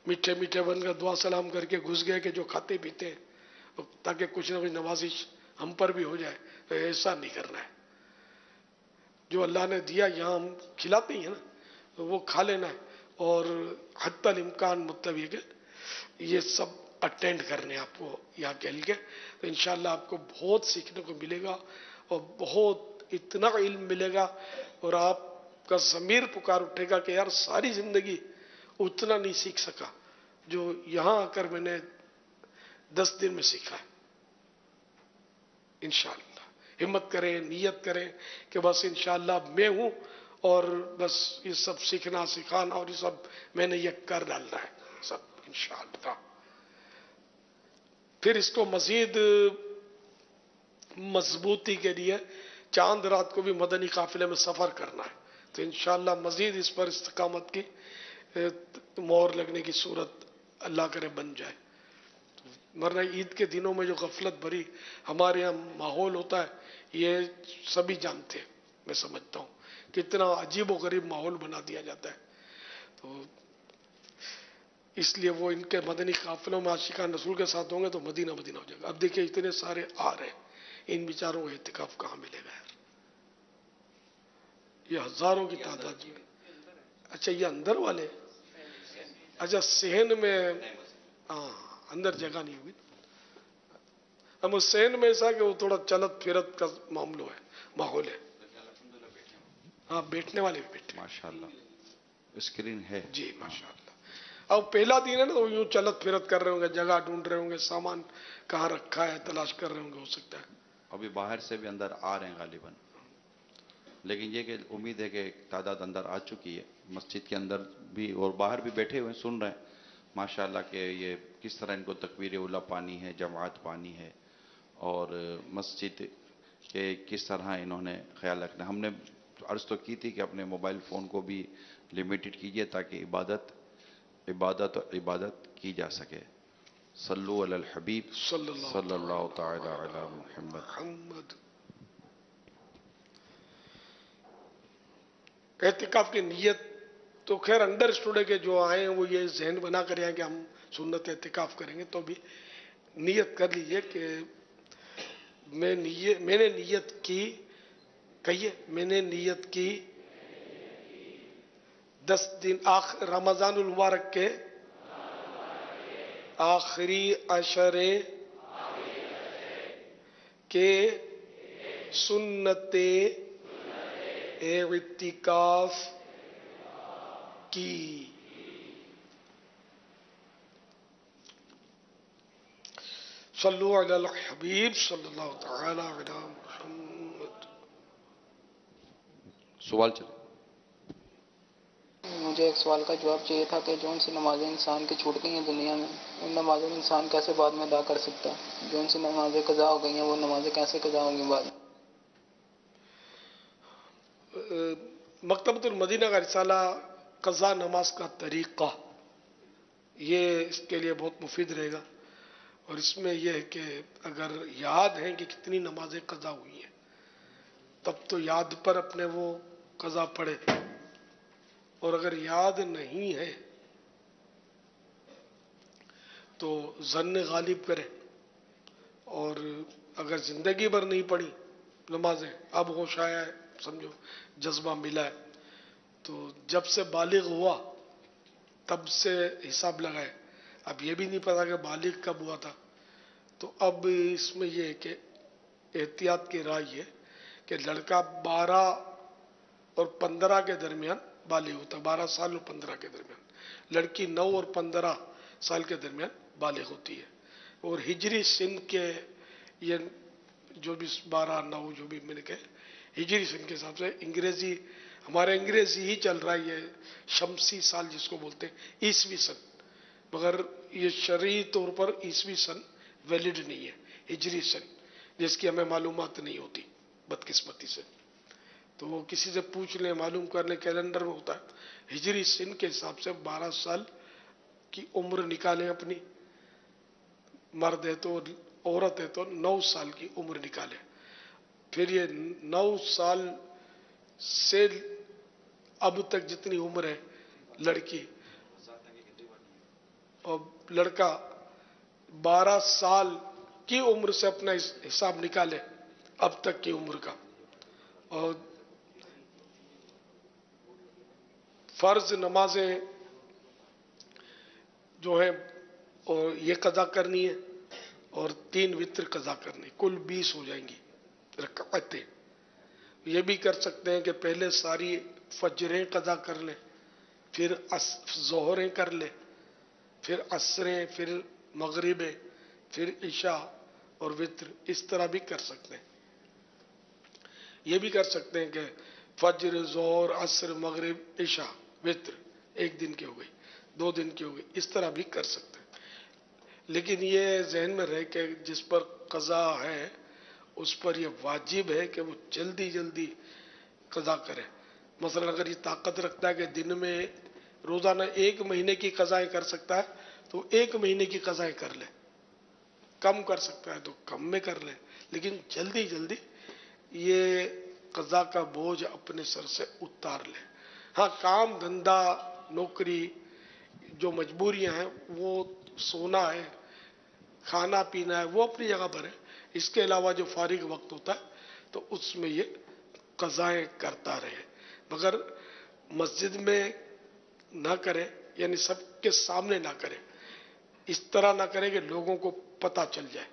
मीठे मीठे बनकर दुआ सलाम करके घुस गए कि जो खाते पीते हैं, ताकि कुछ ना कुछ नवाजिश हम पर भी हो जाए। तो ऐसा नहीं करना है। जो अल्लाह ने दिया यहाँ हम खिलाते ही है ना, तो वो खा लेना है और हत्तल इम्कान मतलब ये सब अटेंड करने आपको यहाँ के लिए। तो इंशाअल्लाह आपको बहुत सीखने को मिलेगा और बहुत इतना इल्म मिलेगा और आपका ज़मीर पुकार उठेगा कि यार सारी जिंदगी उतना नहीं सीख सका जो यहाँ आकर मैंने 10 दिन में सीखा है। इंशाअल्लाह हिम्मत करें, नियत करें कि बस इंशाअल्लाह मैं हूँ और बस ये सब सीखना सिखाना और ये सब मैंने ये कर डालना है सब इंशाअल्लाह। फिर इसको मजीद मजबूती के लिए चांद रात को भी मदनी काफिले में सफर करना है। तो इंशाअल्लाह मजीद इस पर इस्तिकामत की मोहर लगने की सूरत अल्लाह करे बन जाए। वरना ईद के दिनों में जो गफलत भरी हमारे यहाँ माहौल होता है ये सभी जानते हैं। मैं समझता हूँ कितना अजीब व गरीब माहौल बना दिया जाता है। तो इसलिए वो इनके मदनी काफिलों में आशिकान रसूल के साथ होंगे तो मदीना मदीना हो जाएगा। अब देखिए इतने सारे आ रहे हैं, इन बेचारों को एहतिकाफ कहाँ मिलेगा यार। ये हजारों की तादाद में। अच्छा ये अंदर वाले, अच्छा सहन में, हाँ अंदर जगह नहीं हुई। अब सहन में ऐसा कि वो थोड़ा चलत फिरत का मामला है, माहौल है। हाँ बैठने वाले भी बैठे माशाअल्लाह स्क्रीन है जी माशाअल्लाह। अब पहला दिन है ना तो यूं चलत फिरत कर रहे होंगे, जगह ढूंढ रहे होंगे, सामान कहाँ रखा है तलाश कर रहे होंगे, हो सकता है। अभी बाहर से भी अंदर आ रहे हैं गालिबन, लेकिन ये कि उम्मीद है कि तादाद अंदर आ चुकी है। मस्जिद के अंदर भी और बाहर भी बैठे हुए सुन रहे हैं माशाअल्लाह के ये किस तरह इनको तकबीर उला पानी है, जमात पानी है और मस्जिद के किस तरह इन्होंने ख्याल रखना। हमने अर्ज़ तो की थी कि अपने मोबाइल फ़ोन को भी लिमिटेड कीजिए ताकि इबादत की जा सके। सल्लु अलल हबीब सल्लल्लाहु तआला अला मुहम्मद। एहतिकाफ की नीयत तो खैर अंडरस्टूड है कि जो आए हैं वो ये जहन बना कर आए कि हम सुन्नत एहतिकाफ करेंगे। तो भी नियत कर लीजिए कि मैंने नियत की, कहिए मैंने नियत की 10 दिन रमजानुल मुबारक के आखिरी अशरे के सुन्नते एतिकाफ की। सल्लु अलल हबीब सल्लल्लाहु तआला अला मुहम्मद। सवाल चले। مجھے ایک سوال کا جواب چاہیے تھا کہ جون سی نمازیں انسان کی چھوٹ گئی ہیں دنیا میں، ان نمازوں میں انسان کیسے بعد میں ادا کر سکتا ہے؟ جون سی نمازیں قضا ہو گئی ہیں وہ نمازیں کیسے قضا ہوں گی بعد میں؟ مکتبۃ المدینہ کا رسالہ قضا نماز کا طریقہ، یہ اس کے لیے بہت مفید رہے گا، اور اس میں یہ ہے کہ اگر یاد ہے کہ کتنی نمازیں قضا ہوئی ہیں تب تو یاد پر اپنے وہ قضا پڑھے، اور اگر یاد نہیں ہے تو ظن غالب کرے، اور اگر زندگی بھر نہیں پڑھی نمازیں، اب ہوش آیا ہے، سمجھو جذبہ ملا ہے، تو جب سے بالغ ہوا تب سے حساب لگائے، اب یہ بھی نہیں پتا کہ بالغ کب ہوا تھا، تو اب اس میں یہ ہے کہ احتیاط کی رائے یہ کہ لڑکا 12 اور 15 کے درمیان بالغ ہوتا ہے، 12 سال اور 15 کے درمیان، لڑکی 9 اور 15 سال کے درمیان بالغ ہوتی ہے، اور ہجری سن کے یہ جو بھی 12 9 جو بھی میں نے کہے ہجری سن کے حساب سے، انگریزی ہمارے انگریزی ہی چل رہا ہے، یہ شمسی سال جس کو بولتے ہیں عیسوی سن، مگر یہ شرعی طور پر عیسوی سن ویلڈ نہیں ہے، ہجری سن جس کی ہمیں معلومات نہیں ہوتی بدقسمتی سے، تو وہ کسی سے پوچھ لیں، معلوم کر لیں، کیلنڈر میں ہوتا ہے ہجری سن کے حساب سے 12 سال کی عمر نکالیں اپنی، مرد ہے تو، عورت ہے تو 9 سال کی عمر نکالیں، پھر یہ 9 سال سے اب تک جتنی عمر ہے لڑکی اور لڑکا 12 سال کی عمر سے اپنا حساب نکالے اب تک کی عمر کا، اور فرض نمازیں جو ہیں اور یہ قضا کرنی ہے، اور 3 وتر قضا کرنی، کل 20 ہو جائیں گی رکعتیں۔ یہ بھی کر سکتے ہیں کہ پہلے ساری فجریں قضا کر لیں، پھر ظہریں کر لیں، پھر عصریں، پھر مغربیں، پھر عشاء اور وتر، اس طرح بھی کر سکتے ہیں۔ یہ بھی کر سکتے ہیں کہ فجر، ظہر، عصر، مغرب، عشاء، وتر 1 دن کی ہو گئی، 2 دن کی ہو گئی، اس طرح بھی کر سکتے ہیں، لیکن یہ ذہن میں رہے کہ جس پر قضا ہے اس پر یہ واجب ہے کہ وہ جلدی جلدی قضا کرے۔ مثلا اگر یہ طاقت رکھتا ہے کہ دن میں روزانہ 1 مہینے کی قضائیں کر سکتا ہے تو 1 مہینے کی قضائیں کر لے، کم کر سکتا ہے تو کم میں کر لے، لیکن جلدی جلدی یہ قضا کا بوجھ اپنے سر سے اتار لے۔ ہاں کام دھندا، نوکری، جو مجبوریاں ہیں، وہ سونا ہے، کھانا پینا ہے، وہ اپنی جگہ پر ہے، اس کے علاوہ جو فارغ وقت ہوتا ہے تو اس میں یہ قضائیں کرتا رہے، مگر مسجد میں نہ کرے، یعنی سب کے سامنے نہ کرے، اس طرح نہ کرے کہ لوگوں کو پتہ چل جائے،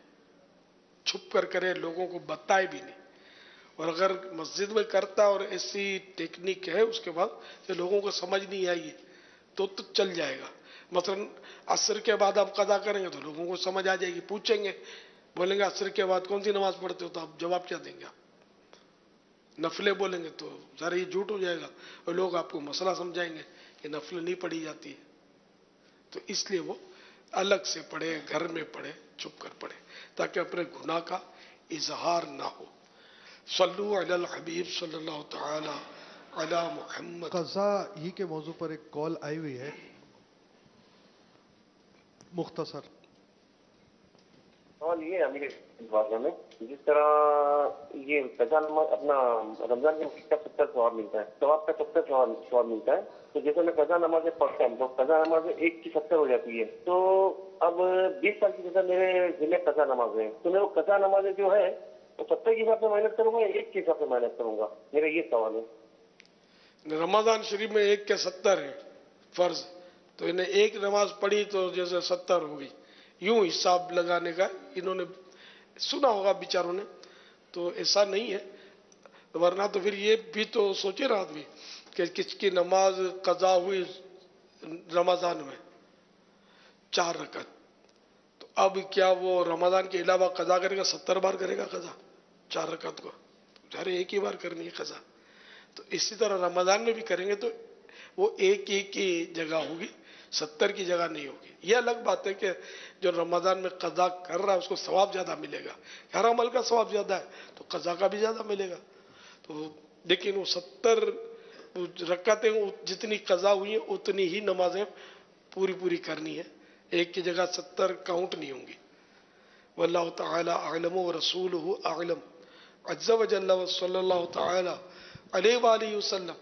چھپ کر کرے، لوگوں کو بتائے بھی نہیں، اور اگر مسجد میں کرتا اور ایسی ٹیکنیک ہے اس کے بعد کہ لوگوں کو سمجھ نہیں آئی تو چل جائے گا۔ مثلا عصر کے بعد آپ قضا کریں گے تو لوگوں کو سمجھ آ جائے گی، پوچھیں گے، بولیں گے عصر کے بعد کون سی نماز پڑھتے ہو، تو آپ جواب کیا دیں گے؟ آپ نفلیں بولیں گے تو ذرا یہ جھوٹ ہو جائے گا، اور لوگ آپ کو مسئلہ سمجھائیں گے کہ نفل نہیں پڑھی جاتی ہے، تو اس لیے وہ الگ سے پڑھے، گھر میں پڑھے، چھپ کر پڑھے، تاکہ اپنے گناہ کا اظہار نہ ہو۔ صلو علی الحبیب صلی اللہ تعالی علی محمد۔ قضا ہی کے موضوع پر ایک کال آئی ہوئی ہے، مختصر سوال یہ ہے امیر بارگاہ میں، جس طرح یہ قضا نماز اپنا رمضان کے مفید کا 70 ثواب ملتا ہے، ثواب کا 70 ثواب ملتا ہے، تو جیسے میں قضا نمازیں پڑھتا ہوں تو قضا نمازیں 1 کی 70 ہو جاتی ہے، تو اب 20 سال کی جیسا میرے ذمہ قضا نمازیں ہیں، تو میں وہ قضا نمازیں جو ہے تو 70 کے حساب سے محنت کروں گا یا 1 کے حساب سے محنت کروں گا؟ میرا یہ سوال ہے۔ رمضان شریف میں 1 کے 70 ہے فرض، تو انہیں 1 نماز پڑھی تو جیسے 70 ہو گئی، یوں حساب لگانے کا انہوں نے سنا ہوگا بیچاروں نے، تو ایسا نہیں ہے، ورنہ تو پھر یہ بھی تو سوچے نا آدمی کہ کس کی نماز قضا ہوئی رمضان میں 4 رکعت، تو اب کیا وہ رمضان کے علاوہ قضا کرے گا، 70 بار کرے گا قضا 4 رکعت کو؟ ارے 1 ہی بار کرنی ہے قضا، تو اسی طرح رمضان میں بھی کریں گے تو वो एक एक की जगह होगी, 70 की जगह नहीं होगी। ये अलग बात है कि जो रमजान में कज़ा कर रहा है उसको सवाब ज्यादा मिलेगा, हर अमल का सवाब ज्यादा है तो कज़ा का भी ज्यादा मिलेगा। तो लेकिन वो 70 रकातें जितनी कज़ा हुई है उतनी ही नमाजें पूरी पूरी करनी है, एक की जगह 70 काउंट नहीं होंगी। वल्लाहु तआला अअलम व रसूलुहु अअलम। अज़्ज़ा व जल्ला व सल्लल्लाहु तआला अलैहि व आलिहि वसल्लम।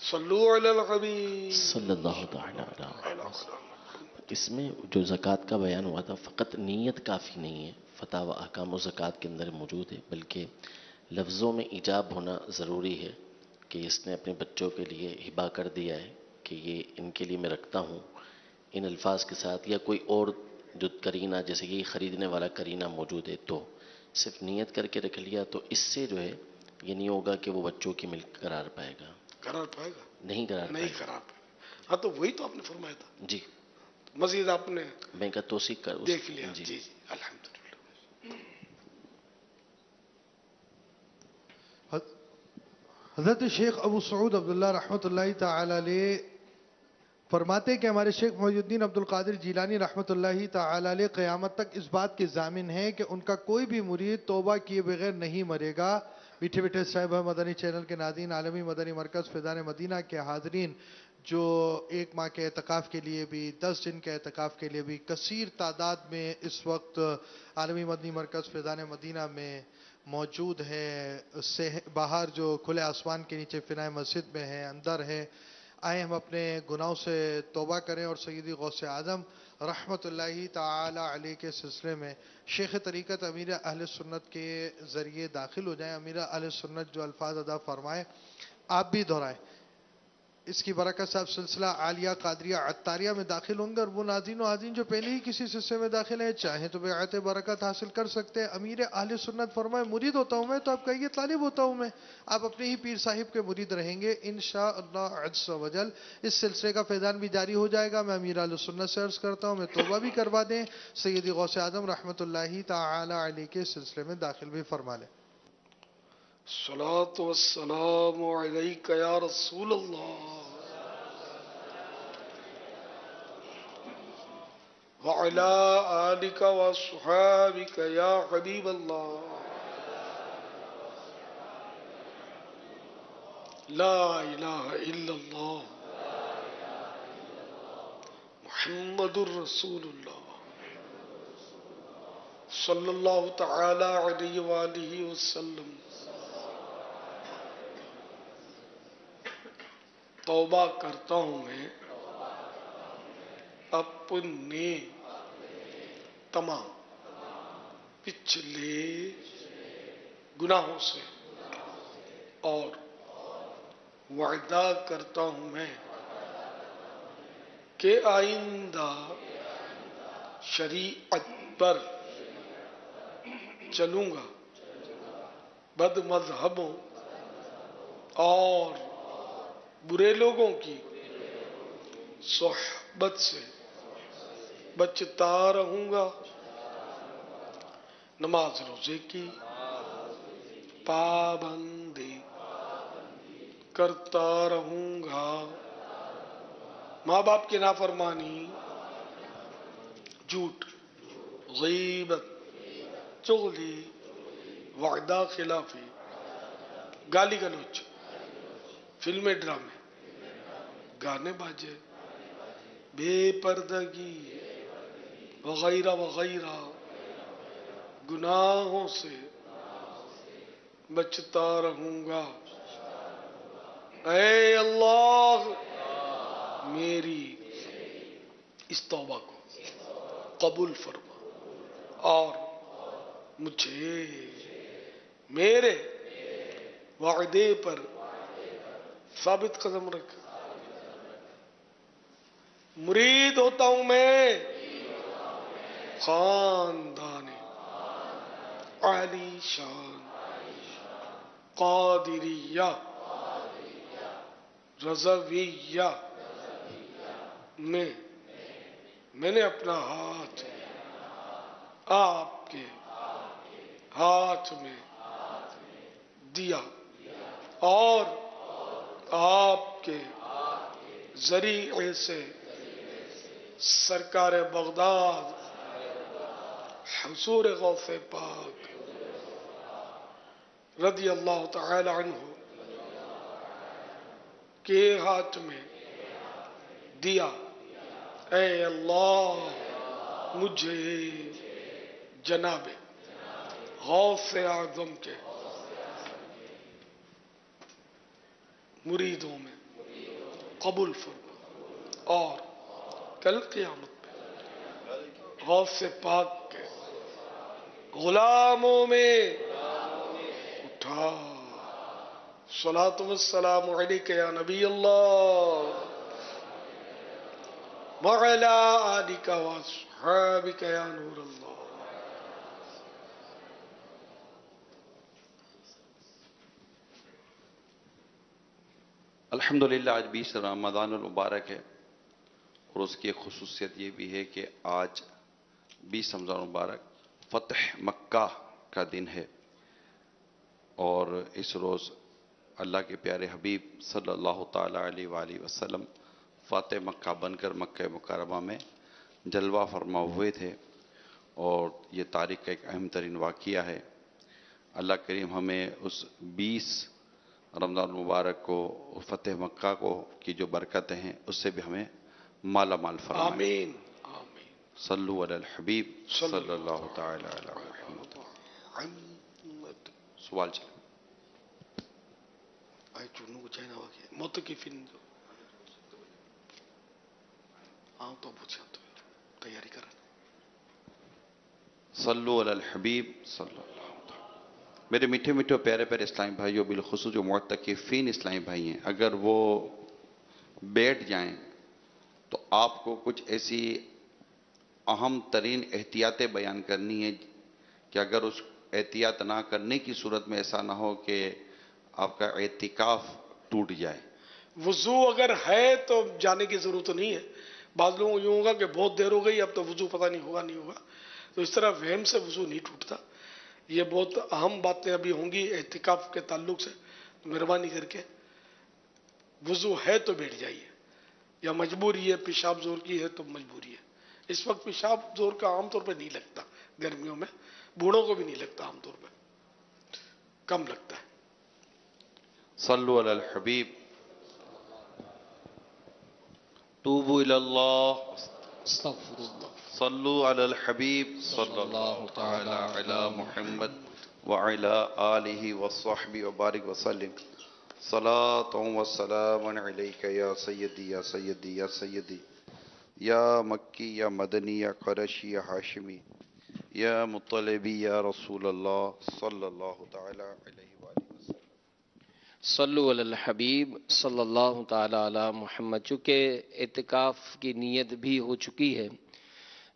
सल्लु अलल हबीब सल्लल्लाहु तआला अलैहि वसल्लम। इसमें जो ज़कात का बयान हुआ था, फ़कत नीयत काफ़ी नहीं है, फ़तावा अहकाम ज़कात के अंदर मौजूद है, बल्कि लफ्ज़ों में ईजाब होना ज़रूरी है कि इसने अपने बच्चों के लिए हिबा कर दिया है कि ये इनके लिए मैं रखता हूँ, इन अल्फाज के साथ, या कोई और जो करीना जैसे कि ख़रीदने वाला करीना मौजूद है, तो सिर्फ नीयत करके रख लिया तो इससे जो है ये नहीं होगा कि वो बच्चों की मिल्क करार पाएगा, करार पाएगा, नहीं करार नहीं पाएगा। करार पाएगा। हाँ तो वही तो आपने फरमाया था जी, मजीद आपने मैं का तोसीक कर देख लिया। जी जी अल्हम्दुलिल्लाह। हज़रत शेख अबू सऊद अब्दुल्ला रहमतुल्लाहि तआला अलैह फरमाते हैं कि हमारे शेख मोइनुद्दीन अब्दुल कादिर जिलानी रहमतुल्लाहि तआला अलैह क़यामत तक इस बात के ज़ामिन हैं कि उनका कोई भी मुरीद तौबा किए बगैर नहीं मरेगा। मीठे मीठे साहिब मदनी चैनल के नाज़रीन, आलमी मदनी मरकज़ फ़ैज़ान मदीना के हाज़रीन जो एक माह के एतकाफ़ के लिए भी, 10 दिन के एतकाफ़ के लिए भी कसीर तादाद में इस वक्त आलमी मदनी मरकज़ फ़ैज़ान मदीना में मौजूद है, उससे बाहर जो खुले आसमान के नीचे फ़िनाए मस्जिद में है, अंदर है, आए हम अपने गुनाहों से तौबा करें और सय्यदी गौसे आज़म रहमतुल्लाहि ताला अलैह के सिलसिले में शेख तरीक़त अमीर अहले सुन्नत के ज़रिए दाखिल हो जाएं। अमीर अहले सुन्नत जो अल्फाज अदा फरमाए आप भी दोहराएं। इसकी बरकत से आप सिलसिला आलिया कादरिया अत्तारिया में दाखिल होंगे और वो नाज़रीन व हाज़रीन जो पहले ही किसी सिलसिले में दाखिल हैं चाहें तो बेअत बरकत हासिल कर सकते हैं। अमीर अहले सुन्नत फरमाए मुरीद होता हूँ मैं, तो आप कहिए तालिब होता हूँ मैं, आप अपने ही पीर साहिब के मुरीद रहेंगे इंशाअल्लाह अज़्ज़ व जल। इस सिलसिले का फैज़ान भी जारी हो जाएगा। मैं अमीर अहले सुन्नत से अर्ज़ करता हूँ मैं तौबा भी करवा दें, सय्यदी गौसे आज़म रहमतुल्लाहि ताला अलैह के सिलसिले में दाखिल भी फरमा लें। सलातो वस्सलामु अलैका या रसूल अल्लाह व अला आलिका व सुहाबिका या हबीब अल्लाह। ला इलाहा इल्लल्लाह मुहम्मदुर रसूलुल्लाह सल्लल्लाहु तआला अलैहि व आलिहि वसल्लम। तौबा करता हूं मैं अपने तमाम पिछले गुनाहों से और वादा करता हूं मैं कि आइंदा शरीयत पर चलूंगा, बद मजहबों और बुरे लोगों की सोहबत से बचता रहूंगा, नमाज रोजे की पाबंदी करता रहूंगा, माँ बाप की नाफरमानी, झूठ, गीबत, चुगली, वादा खिलाफी, गाली गलौज, फिल्में ड्रामे, गाने बाजे, बेपर्दगी वगैरह वगैरह गुनाहों से बचता रहूंगा। ऐ अल्लाह मेरी इस तौबा को कबूल फरमा और मुझे मेरे वादे पर साबित कदम रख। मुरीद होता हूं मैं खानदान आली शान कादिरिया रज़विया में मैंने अपना हाथ आपके हाथ में दिया और आपके जरिए से सरकार बगदाद हुजूर गौसे पाक रदी अल्लाह तआला अन्हु के हाथ में दिया। ऐ अल्लाह मुझे जनाबे गौसे आज़म के मुरीदों में कबूल फरमा और कल क़यामत में गौसे पाक के गुलामों में उठा। सलातु वस्सलामु अलैका या नबी अल्लाह व अला आलिका व अस्हाबिका या नूर अल्लाह। अल्हम्दुलिल्लाह आज 20 रमज़ान मुबारक है और उसकी एक खुसूसियत ये भी है कि आज 20 रमज़ान मुबारक फ़तह मक्का का दिन है और इस रोज़ अल्लाह के प्यारे हबीब सल्लल्लाहु ताला अलैहि वसल्लम फ़ातह मक्का बनकर मक्का मुकर्रमा में जलवा फरमा हुए थे और ये तारीख़ का एक अहम तरीन वाक़िया है। अल्लाह करीम हमें उस 20 रमज़ान मुबारक को फ़तह मक्का को की जो बरकतें हैं उससे भी हमें माला माल फरमाए। आमीन आमीन। सल्लु अलल हबीब सल्लल्लाहु ताला अलैहि मुहम्मद। सवाल चले। आई चुनू को चाहिए वाक़ मत की फिन जो आओ तो पूछा तो तैयारी कर। सल्लु अलल हबीब सल्लल्लाहु। मेरे मीठे मीठे प्यारे प्यारे इस्लामी भाइयों, बिलखुसूस जो मुअत्तकिफ़ीन इस्लामी भाई हैं, अगर वो बैठ जाएं तो आपको कुछ ऐसी अहम तरीन एहतियातें बयान करनी है कि अगर उस एहतियात ना करने की सूरत में ऐसा ना हो कि आपका एतिकाफ टूट जाए। वजू अगर है तो जाने की जरूरत नहीं है। बाद लोगों यूं होगा कि बहुत देर हो गई अब तो वजू पता नहीं होगा नहीं होगा, तो इस तरह वहम से वजू नहीं टूटता। ये बहुत अहम बातें अभी होंगी एतिकाफ के ताल्लुक से, मेहरबानी करके वजू है तो बैठ जाइए, या मजबूरी है पेशाब जोर की है तो मजबूरी है। इस वक्त पेशाब जोर का आमतौर पर नहीं लगता, गर्मियों में बूढ़ों को भी नहीं लगता, आमतौर पर कम लगता है। सल्लु अलल हबीब तूबू इलल्लाह सल्लु अलल हबीब सल्लल्लाहु तआला अला मुहम्मद व अला आलिहि व सहबी व बारिक व सल्लिम सलातु व सलामुन अलैका या सय्यदी या सय्यदी या सय्यदी या मक्की या मदनी या क़ुरैशी या हाशिमी या मुत्तलिबी या रसूल अल्लाह सल्लल्लाहु तआला अलैहि व सल्लम। सल्लु अलल हबीब सल्लल्लाहु ताला अला मुहम्मद। चूँकि इत्तिकाफ की नीयत भी हो चुकी है,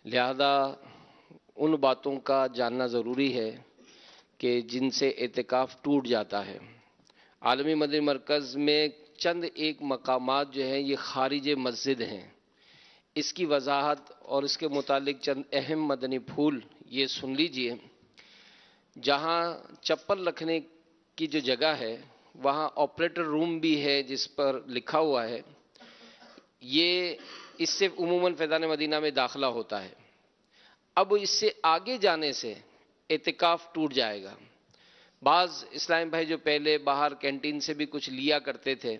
लिहाजा उन बातों का जानना ज़रूरी है कि जिनसे इत्तिकाफ टूट जाता है। आलमी मदनी मरकज़ में चंद एक मकामात जो हैं ये खारिज मस्जिद हैं। इसकी वजाहत और इसके मुतालिक चंद अहम मदनी फूल ये सुन लीजिए। जहाँ चप्पल रखने की जो जगह है वहाँ ऑपरेटर रूम भी है जिस पर लिखा हुआ है, ये इससे उमूमन फैज़ान मदीना में दाखिला होता है। अब इससे आगे जाने से इत्तिकाफ टूट जाएगा। बाज़ इस्लामी भाई जो पहले बाहर कैंटीन से भी कुछ लिया करते थे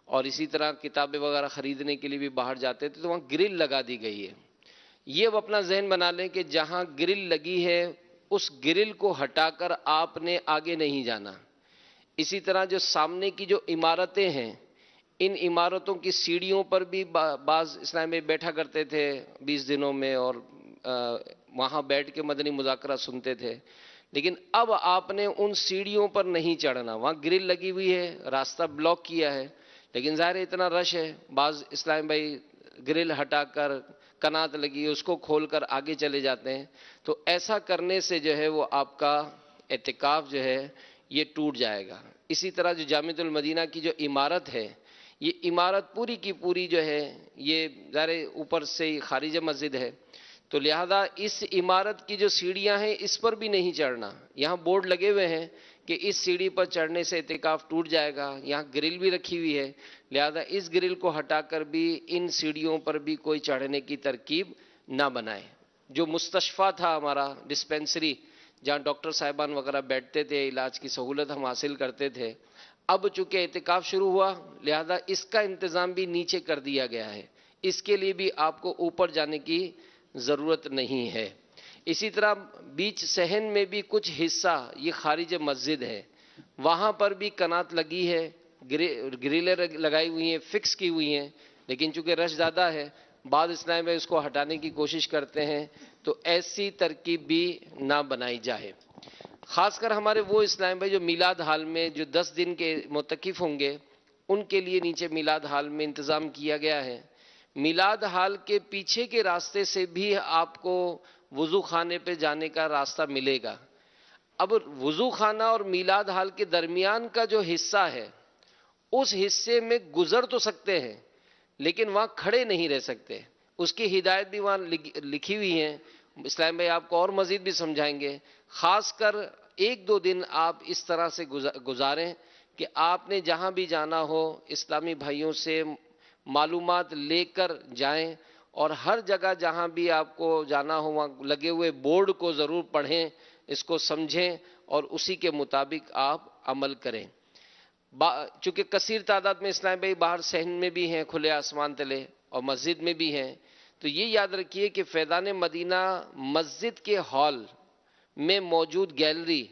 और इसी तरह किताबें वगैरह ख़रीदने के लिए भी बाहर जाते थे, तो वहाँ ग्रिल लगा दी गई है। ये अब अपना जहन बना लें कि जहाँ ग्रिल लगी है उस ग्रिल को हटाकर आपने आगे नहीं जाना। इसी तरह जो सामने की जो इमारतें हैं, इन इमारतों की सीढ़ियों पर भी बाज़ इस्लाम में बैठा करते थे 20 दिनों में और वहाँ बैठ के मदनी मुज़ाकरा सुनते थे। लेकिन अब आपने उन सीढ़ियों पर नहीं चढ़ना। वहाँ ग्रिल लगी हुई है, रास्ता ब्लॉक किया है, लेकिन ज़ाहिर इतना रश है, बाज़ इस्लाम भाई ग्रिल हटाकर कनात लगी है उसको खोलकर आगे चले जाते हैं। तो ऐसा करने से जो है वो आपका इत्तिकाफ जो है ये टूट जाएगा। इसी तरह जो जामिअतुल मदीना की जो इमारत है, ये इमारत पूरी की पूरी जो है ये ज़ाहिर ऊपर से खारिज मस्जिद है, तो लिहाजा इस इमारत की जो सीढ़ियां हैं इस पर भी नहीं चढ़ना। यहाँ बोर्ड लगे हुए हैं کہ اس سیڑھی پر چڑھنے سے اعتکاف ٹوٹ جائے گا. یہاں گرل بھی رکھی ہوئی ہے، لہذا اس گرل کو ہٹا کر بھی ان سیڑھیوں پر بھی کوئی چڑھنے کی ترکیب نہ بنائے. جو مستشفیٰ تھا ہمارا ڈسپینسری جہاں ڈاکٹر صاحبان وغیرہ بیٹھتے تھے، علاج کی سہولت ہم حاصل کرتے تھے، اب چونکہ اعتکاف شروع ہوا لہذا اس کا انتظام بھی نیچے کر دیا گیا ہے. اس کے لیے بھی آپ کو اوپر جانے کی ضرورت نہیں ہے. اسی طرح بیچ صحن میں بھی کچھ حصہ یہ خارج مسجد ہے، وہاں پر بھی کنات لگی ہے، گریلیں لگائی ہوئی ہیں، فکس کی ہوئی ہیں، لیکن چونکہ رش زیادہ ہے بعض اسلام میں اس کو ہٹانے کی کوشش کرتے ہیں، تو ایسی ترکیب بھی نہ بنائی جائے. خاص کر ہمارے وہ اسلام بھائی جو میلاد ہال میں جو 10 دن کے معتکف ہوں گے ان کے لیے نیچے میلاد ہال میں انتظام کیا گیا ہے. میلاد ہال کے پیچھے کے راستے سے بھی آپ کو وضو خانے پہ جانے کا راستہ ملے گا. اب وضو خانہ اور میلاد ہال کے درمیان کا جو حصہ ہے اس حصے میں گزر تو سکتے ہیں لیکن وہاں کھڑے نہیں رہ سکتے. اس کی ہدایت بھی وہاں لکھی ہوئی ہیں. اسلام بھائی آپ کو اور مزید بھی سمجھائیں گے. خاص کر 1-2 دن آپ اس طرح سے گزاریں کہ آپ نے جہاں بھی جانا ہو اسلامی بھائیوں سے معلومات لے کر جائیں، اور ہر جگہ جہاں بھی آپ کو جانا ہو وہاں لگے ہوئے بورڈ کو ضرور پڑھیں، اس کو سمجھیں اور اسی کے مطابق آپ عمل کریں. چونکہ کثیر تعداد میں اسلام بھائی باہر صحن میں بھی ہیں، کھلے آسمان تلے، اور مسجد میں بھی ہیں، تو یہ یاد رکھیے کہ فیضان مدینہ مسجد کے ہال میں موجود گیلری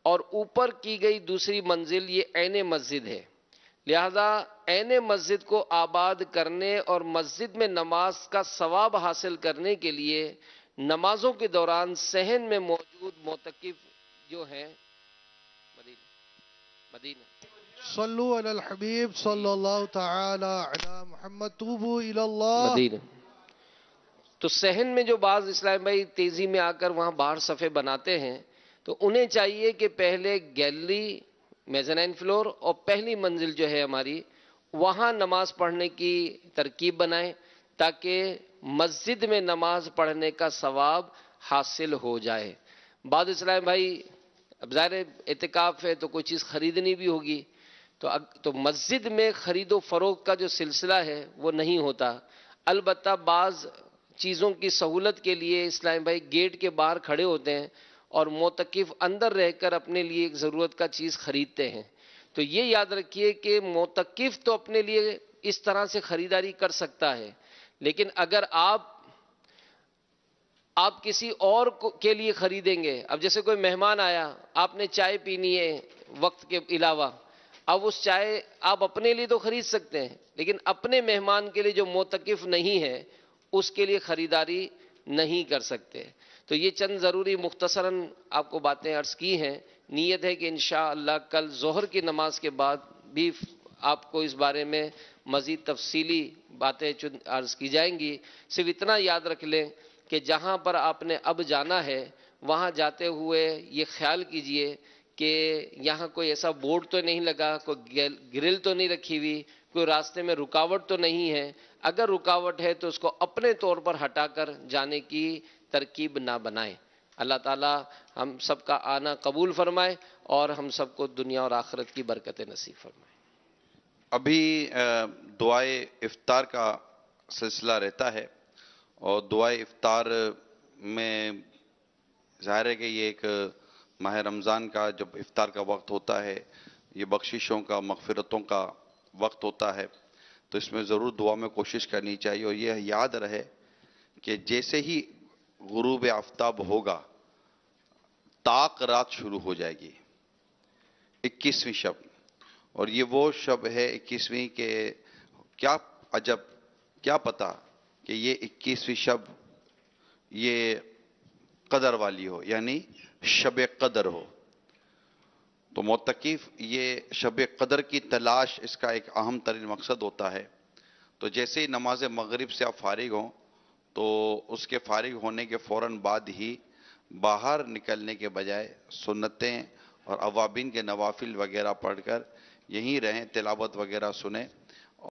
اور اوپر کی گئی دوسری منزل یہ عین مسجد ہے. لہذا عین مسجد کو آباد کرنے اور مسجد میں نماز کا ثواب حاصل کرنے کے لیے نمازوں کے دوران صحن میں موجود معتکف جو ہیں مدینہ صلو علی الحبیب صلی اللہ تعالی علی محمد توبو الی اللہ. مدینہ تو صحن میں جو بعض اسلام بھائی تیزی میں آ کر وہاں باہر صفے بناتے ہیں تو انہیں چاہیے کہ پہلے گیلری، میزنائن فلور اور پہلی منزل جو ہے ہماری وہاں نماز پڑھنے کی ترکیب بنائیں تاکہ مسجد میں نماز پڑھنے کا ثواب حاصل ہو جائے. بعض اسلام بھائی اب ظاہر اعتکاف ہے تو کوئی چیز خریدنی بھی ہوگی تو مسجد میں خرید و فروخت کا جو سلسلہ ہے وہ نہیں ہوتا. البتہ بعض چیزوں کی سہولت کے لیے اسلام بھائی گیٹ کے باہر کھڑے ہوتے ہیں اور معتکف اندر رہ کر اپنے لیے ایک ضرورت کا چیز خریدتے ہیں. تو یہ یاد رکھیے کہ معتکف تو اپنے لیے اس طرح سے خریداری کر سکتا ہے، لیکن اگر آپ کسی اور کے لیے خریدیں گے، اب جیسے کوئی مہمان آیا، آپ نے چائے پینی ہے وقت کے علاوہ، اب اس چائے آپ اپنے لیے تو خرید سکتے ہیں لیکن اپنے مہمان کے لیے جو معتکف نہیں ہے اس کے لیے خریداری نہیں کر سکتے. تو یہ چند ضروری مختصراً آپ کو باتیں عرض کی ہیں. نیت ہے کہ انشاءاللہ کل ظہر کی نماز کے بعد بھی آپ کو اس بارے میں مزید تفصیلی باتیں عرض کی جائیں گی. صرف اتنا یاد رکھ لیں کہ جہاں پر آپ نے اب جانا ہے وہاں جاتے ہوئے یہ خیال کیجئے کہ یہاں کوئی ایسا بورڈ تو نہیں لگا، کوئی گرل تو نہیں رکھی ہوئی، کوئی راستے میں رکاوٹ تو نہیں ہے. اگر رکاوٹ ہے تو اس کو اپنے طور پر ہٹا کر جانے کی ترکیب نہ بنائیں. اللہ تعالی ہم سب کا آنا قبول فرمائے اور ہم سب کو دنیا اور آخرت کی برکتیں نصیب فرمائے. ابھی دعائے افطار کا سلسلہ رہتا ہے اور دعائے افطار میں ظاہر ہے کہ یہ ایک ماہ رمضان کا جب افطار کا وقت ہوتا ہے یہ بخششوں کا، مغفرتوں کا وقت ہوتا ہے، تو اس میں ضرور دعا میں کوشش کرنی چاہیے. اور یہ یاد رہے کہ جیسے ہی غروب آفتاب ہوگا طاق رات شروع ہو جائے گی، 21ویں شب. اور یہ وہ شب ہے 21ویں کہ کیا عجب، کیا پتا کہ یہ 21ویں شب یہ قدر والی ہو، یعنی شب قدر ہو. تو معتکف یہ شب قدر کی تلاش اس کا ایک اہم ترین مقصد ہوتا ہے. تو جیسے ہی نماز مغرب سے آپ فارغ ہوں تو اس کے فارغ ہونے کے فوراً بعد ہی باہر نکلنے کے بجائے سنتیں اور اوابین کے نوافل وغیرہ پڑھ کر یہیں رہیں، تلاوت وغیرہ سنیں.